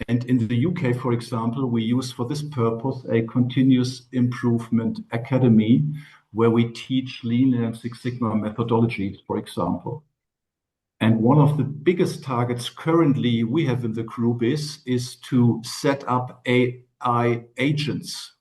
And in the UK, for example, we use for this purpose a continuous improvement academy where we teach Lean and Six Sigma methodologies, for example. And one of the biggest targets currently we have in the group is to set up AI agents,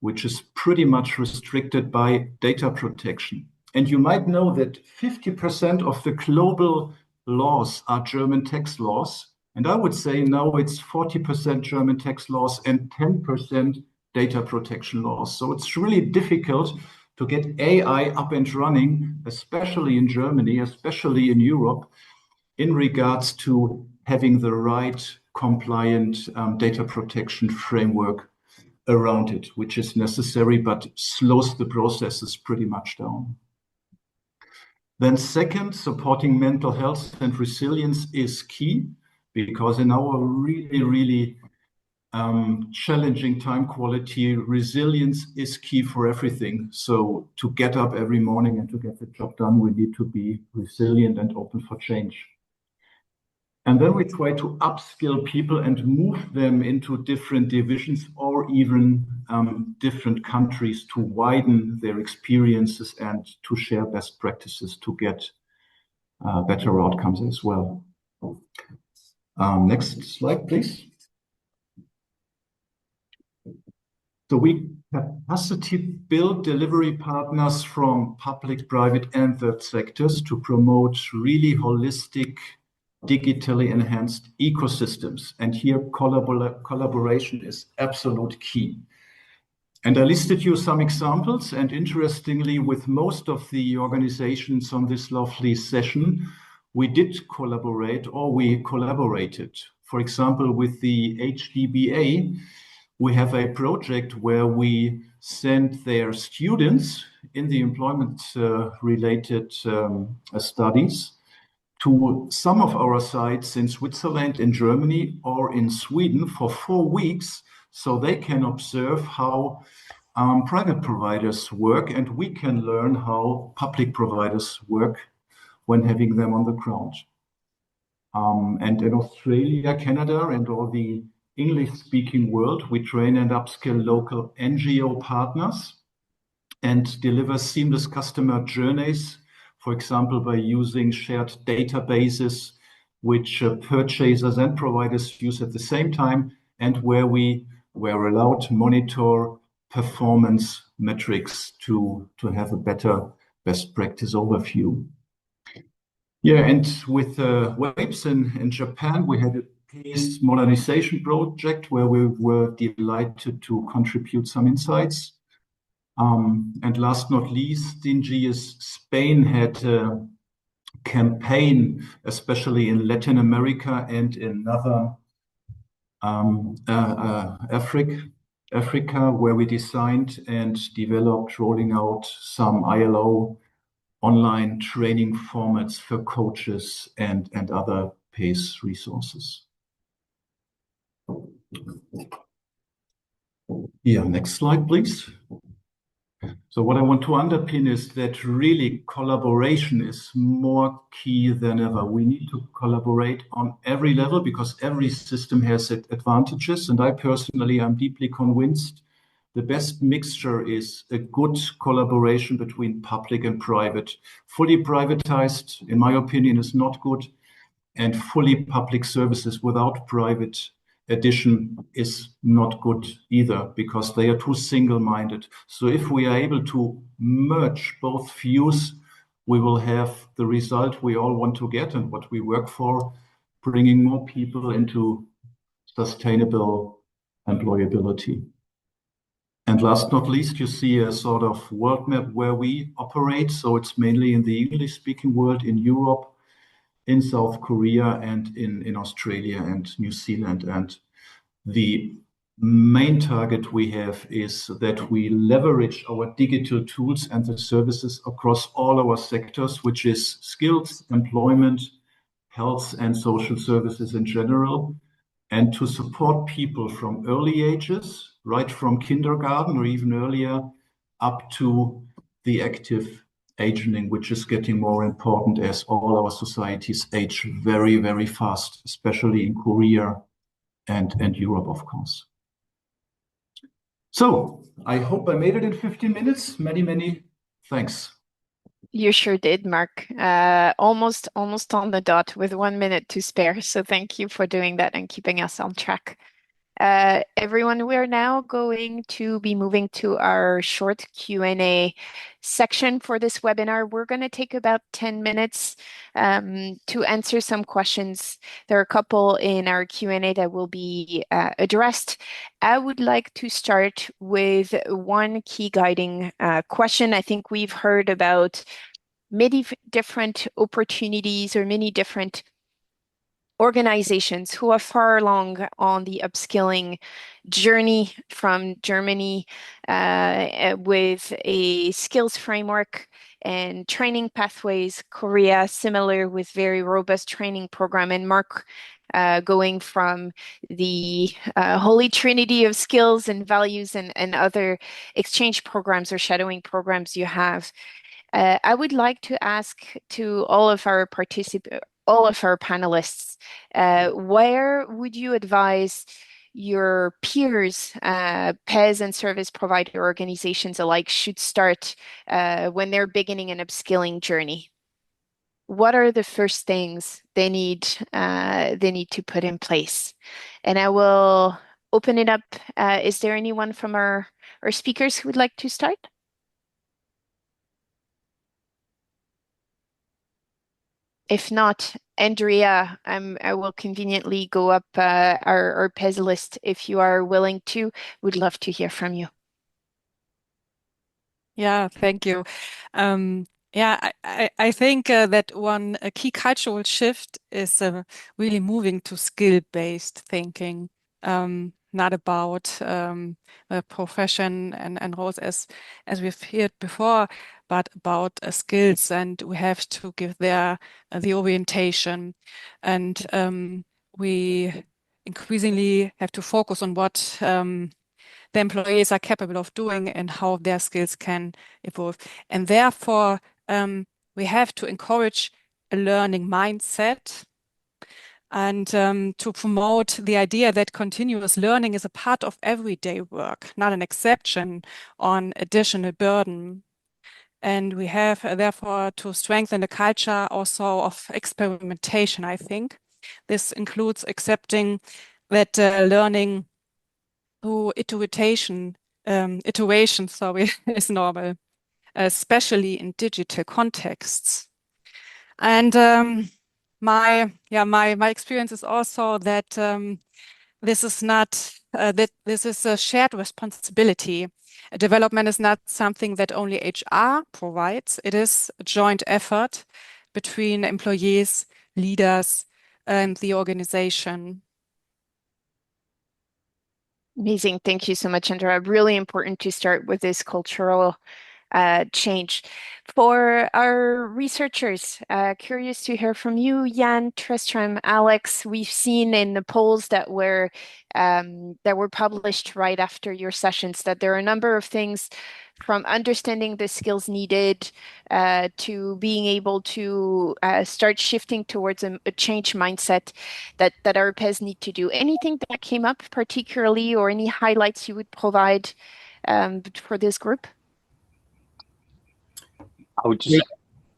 which is pretty much restricted by data protection. And you might know that 50% of the global laws are German tax laws. And I would say now it's 40% German tax laws and 10% data protection laws. So it's really difficult to get AI up and running, especially in Germany, especially in Europe, in regards to having the right compliant data protection framework around it, which is necessary, but slows the processes pretty much down. Then second, supporting mental health and resilience is key, because in our really challenging time quality, resilience is key for everything. So to get up every morning and to get the job done, we need to be resilient and open for change. And then we try to upskill people and move them into different divisions or even different countries to widen their experiences and to share best practices to get better outcomes as well. Next slide, please. So we capacity build delivery partners from public, private, and third sectors to promote really holistic, digitally enhanced ecosystems. And here collaboration is absolute key. And I listed you some examples, and interestingly, with most of the organizations on this lovely session, we did collaborate, or we collaborated. For example, with the HDBA, we have a project where we send their students in the employment related studies to some of our sites in Switzerland, in Germany, or in Sweden for 4 weeks, so they can observe how private providers work, and we can learn how public providers work when having them on the ground. And in Australia, Canada, and all the English-speaking world, we train and upskill local NGO partners and deliver seamless customer journeys, for example, by using shared databases which purchasers and providers use at the same time, and where we were allowed to monitor performance metrics to have a better best practice overview. Yeah, and with WAPES in Japan, we had a PES modernization project where we were delighted to contribute some insights. And last not least, Stingy is Spain had a campaign, especially in Latin America and in Northern Africa, where we designed and developed rolling out some ILO online training formats for coaches and other PES resources. Yeah, next slide, please. So what I want to underpin is that really collaboration is more key than ever. We need to collaborate on every level because every system has advantages. And I personally am deeply convinced the best mixture is a good collaboration between public and private. Fully privatized, in my opinion, is not good. And fully public services without private addition is not good either, because they are too single-minded. So if we are able to merge both views, we will have the result we all want to get and what we work for, bringing more people into sustainable employability. And last not least, you see a sort of world map where we operate. So it's mainly in the English-speaking world, in Europe, in South Korea, and in Australia and New Zealand. And the main target we have is that we leverage our digital tools and the services across all our sectors, which is skills, employment, health, and social services in general, and to support people from early ages, right from kindergarten or even earlier, up to the active aging, which is getting more important as all our societies age very, very fast, especially in Korea and Europe, of course. So I hope I made it in 15 minutes. Many, many thanks. You sure did, Mark. Almost on the dot with 1 minute to spare. So thank you for doing that and keeping us on track. Everyone, we're now going to be moving to our short Q&A section for this webinar. We're going to take about 10 minutes to answer some questions. There are a couple in our Q&A that will be addressed. I would like to start with one key guiding question. I think we've heard about many different opportunities or many different organizations who are far along on the upskilling journey from Germany with a skills framework and training pathways. Korea, similar with very robust training program, and Mark going from the holy trinity of skills and values and other exchange programs or shadowing programs you have. I would like to ask to all of our panelists, where would you advise your peers, PES and service provider organizations alike, should start when they're beginning an upskilling journey? What are the first things they need to put in place? And I will open it up. Is there anyone from our speakers who would like to start? If not, Andrea, I will conveniently go up our PES list if you are willing to. Would love to hear from you. Yeah, thank you. Yeah, I think that one key cultural shift is really moving to skill-based thinking, not about a profession and roles as we've heard before, but about skills, and we have to give there the orientation, and we increasingly have to focus on what the employees are capable of doing and how their skills can evolve. And therefore, we have to encourage a learning mindset and to promote the idea that continuous learning is a part of everyday work, not an exception on additional burden. And we have therefore to strengthen the culture also of experimentation, I think. This includes accepting that learning through iteration, is normal, especially in digital contexts. And my experience is also that this is not that this is a shared responsibility. Development is not something that only HR provides. It is a joint effort between employees, leaders, and the organization. Amazing. Thank you so much, Andrea. Really important to start with this cultural change. For our researchers, curious to hear from you, Jan, Tristram, Alex. We've seen in the polls that were published right after your sessions that there are a number of things, from understanding the skills needed to being able to start shifting towards a change mindset that our PES need to do. Anything that came up particularly, or any highlights you would provide for this group? I would just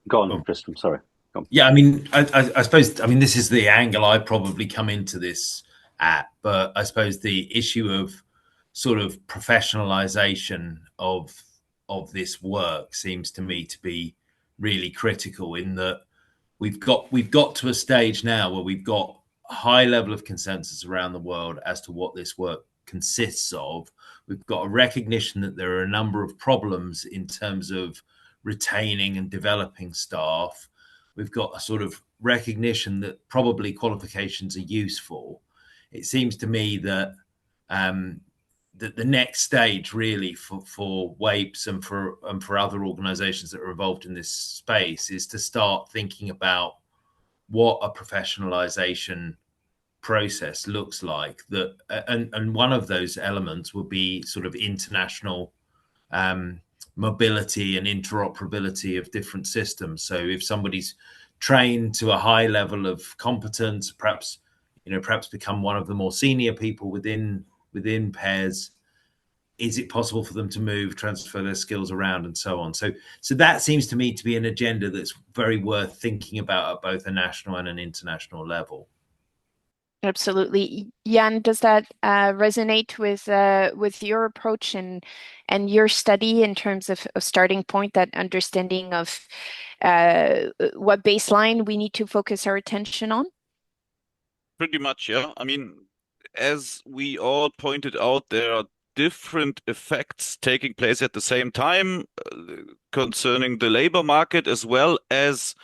go on, Tristram. Sorry. Go on. Yeah, I mean, I suppose, I mean, this is the angle I probably come into this at, but I suppose the issue of sort of professionalization of this work seems to me to be really critical, in that we've got to a stage now where we've got a high level of consensus around the world as to what this work consists of. We've got a recognition that there are a number of problems in terms of retaining and developing staff. We've got a sort of recognition that probably qualifications are useful. It seems to me that the next stage really for WAPES and for other organizations that are involved in this space is to start thinking about what a professionalization process looks like. And one of those elements would be sort of international mobility and interoperability of different systems. So if somebody's trained to a high level of competence, perhaps become one of the more senior people within PES, is it possible for them to transfer their skills around and so on? So that seems to me to be an agenda that's very worth thinking about at both a national and an international level. Absolutely. Jan, does that resonate with your approach and your study in terms of a starting point, that understanding of what baseline we need to focus our attention on? Pretty much, yeah. I mean, as we all pointed out, there are different effects taking place at the same time concerning the labor market, as well as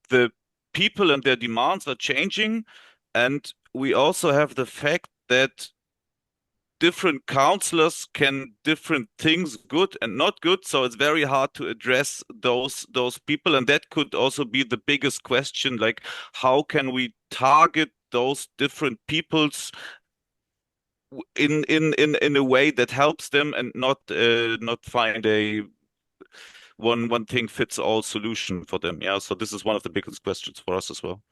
the people and their demands are changing. And we also have the fact that different counselors can different things good and not good, so it's very hard to address those people, and that could also be the biggest question, like how can we target those different peoples in a way that helps them and not find a one thing fits all solution for them. Yeah, so this is one of the biggest questions for us as well.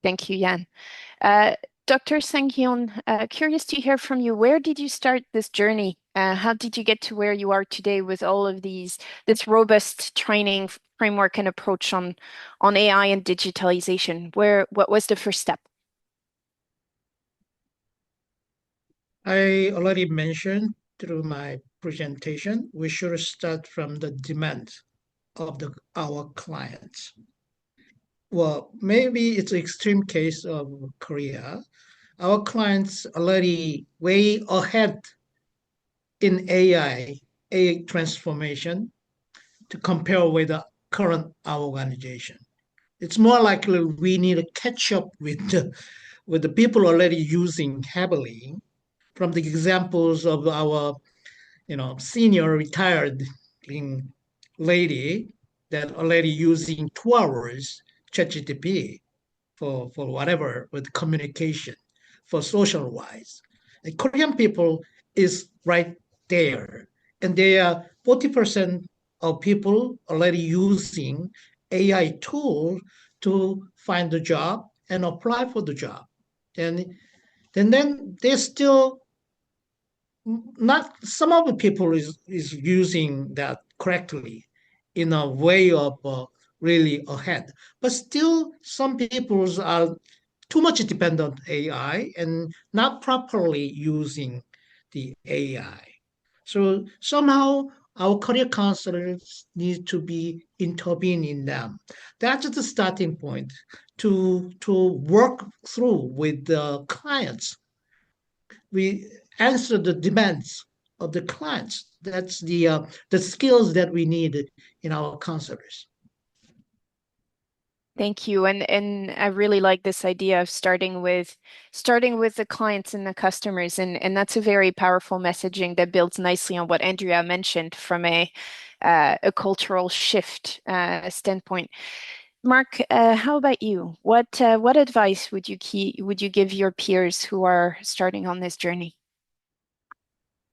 Thank you, Jan. Dr. Sang-hyun, curious to hear from you. Where did you start this journey? How did you get to where you are today with all of this robust training framework and approach on AI and digitalization? What was the first step? I already mentioned through my presentation, we should start from the demand of our clients. Well, maybe it's an extreme case of Korea. Our clients already way ahead in AI transformation to compare with the current our organization. It's more likely we need to catch up with the people already using heavily. From the examples of our senior retired lady that already using 2 hours ChatGPT for whatever with communication for social wise. The Korean people is right there, and they are 40% of people already using AI tool to find a job and apply for the job, and then they still not some of the people is using that correctly in a way of really ahead, but still some peoples are too much dependent on AI and not properly using the AI. So somehow our career counselors need to be intervening in them. That's the starting point to work through with the clients. We answer the demands of the clients. That's the skills that we need in our counselors. Thank you. And I really like this idea of starting with the clients and the customers. And that's a very powerful messaging that builds nicely on what Andrea mentioned from a cultural shift standpoint. Mark, how about you? What advice would you give your peers who are starting on this journey?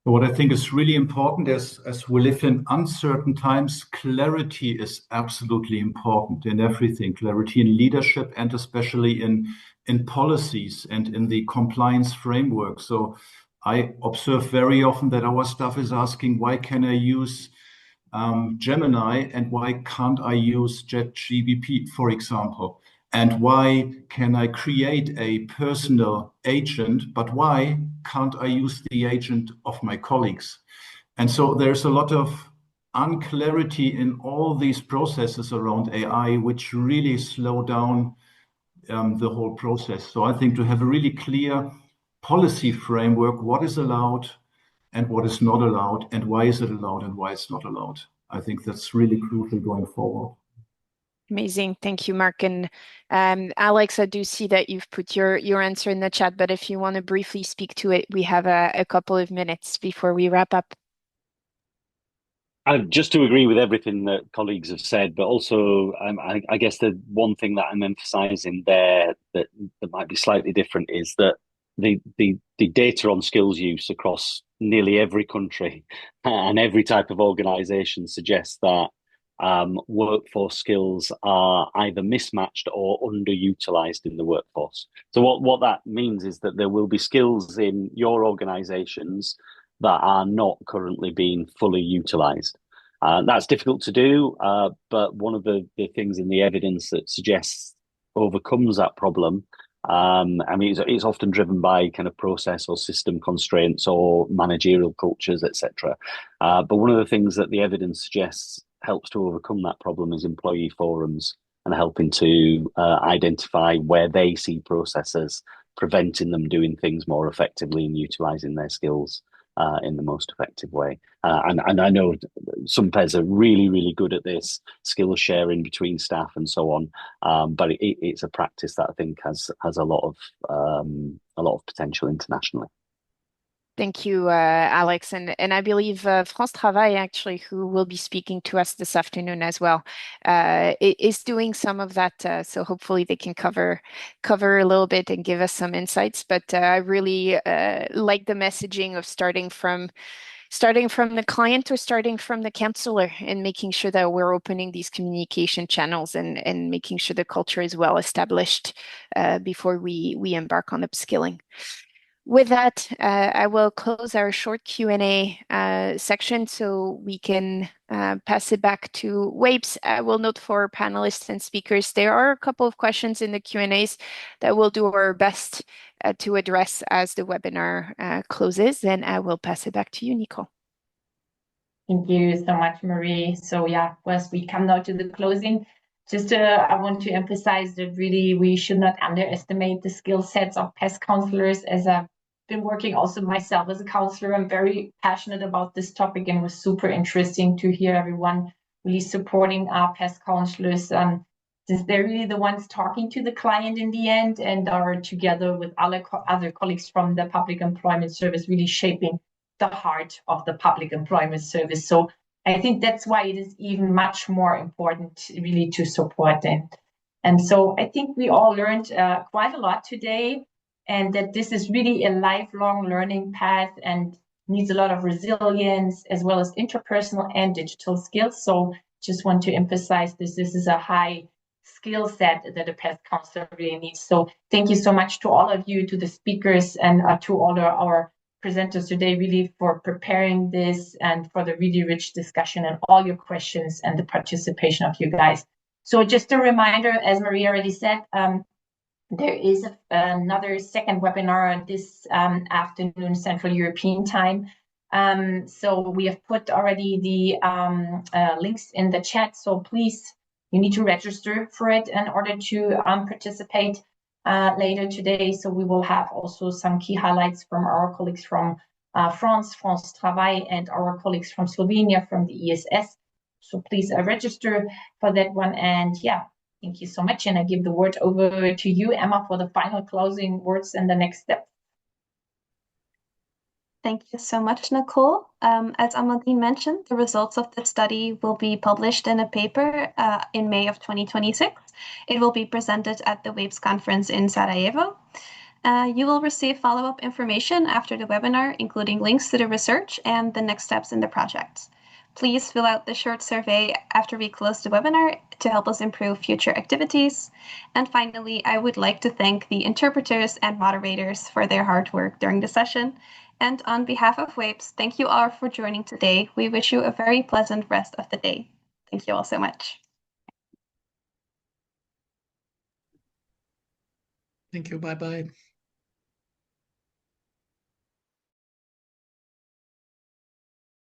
What I think is really important as we live in uncertain times, clarity is absolutely important in everything. Clarity in leadership and especially in policies and in the compliance framework. So I observe very often that our staff is asking, why can I use Gemini and why can't I use ChatGPT, for example? And why can I create a personal agent, but why can't I use the agent of my colleagues? And so there's a lot of unclarity in all these processes around AI, which really slow down the whole process. So I think to have a really clear policy framework, what is allowed and what is not allowed, and why is it allowed and why it's not allowed. I think that's really crucial going forward. Amazing. Thank you, Mark. And Alex, I do see that you've put your answer in the chat, but if you want to briefly speak to it, we have a couple of minutes before we wrap up. Just to agree with everything that colleagues have said, but also I guess the one thing that I'm emphasizing there that might be slightly different is that the data on skills use across nearly every country and every type of organization suggests that workforce skills are either mismatched or underutilized in the workforce. So what that means is that there will be skills in your organizations that are not currently being fully utilized. That's difficult to do, but one of the things in the evidence that suggests overcomes that problem, I mean, it's often driven by kind of process or system constraints or managerial cultures, etc. But one of the things that the evidence suggests helps to overcome that problem is employee forums and helping to identify where they see processes preventing them doing things more effectively and utilizing their skills in the most effective way. And I know some PES are really, really good at this, skill sharing between staff and so on. But it's a practice that I think has a lot of potential internationally. Thank you, Alex. And I believe France Travail, actually, who will be speaking to us this afternoon as well, is doing some of that. So hopefully they can cover a little bit and give us some insights. But I really like the messaging of starting from the client or starting from the counselor, and making sure that we're opening these communication channels and making sure the culture is well established before we embark on upskilling. With that, I will close our short Q&A section so we can pass it back to WAPES. I will note for panelists and speakers, there are a couple of questions in the Q&As that we'll do our best to address as the webinar closes, and I will pass it back to you, Nicole. Thank you so much, Marie. So yeah, as we come now to the closing, just I want to emphasize that really we should not underestimate the skill sets of PES counselors. As I've been working also myself as a counselor, I'm very passionate about this topic, and it was super interesting to hear everyone really supporting our PES counselors, since they're really the ones talking to the client in the end, and are together with other colleagues from the Public Employment Service really shaping the heart of the Public Employment Service. So I think that's why it is even much more important really to support them. And so I think we all learned quite a lot today, and that this is really a lifelong learning path and needs a lot of resilience as well as interpersonal and digital skills. So just want to emphasize this is a high skill set that a PES counselor really needs. So thank you so much to all of you, to the speakers, and to all our presenters today, really, for preparing this and for the really rich discussion and all your questions and the participation of you guys. So just a reminder, as Maria already said, there is another second webinar this afternoon, Central European time. So we have put already the links in the chat. So please, you need to register for it in order to participate later today. So we will have also some key highlights from our colleagues from France Travail, and our colleagues from Slovenia from the ESS. So please register for that one. And yeah, thank you so much. And I give the word over to you, Emma, for the final closing words and the next step. Thank you so much, Nicole. As Amandine mentioned, the results of the study will be published in a paper in May of 2026. It will be presented at the WAPES conference in Sarajevo. You will receive follow-up information after the webinar, including links to the research and the next steps in the project. Please fill out the short survey after we close the webinar to help us improve future activities. And finally, I would like to thank the interpreters and moderators for their hard work during the session. And on behalf of WAPES, thank you all for joining today. We wish you a very pleasant rest of the day. Thank you all so much. Thank you. Bye-bye.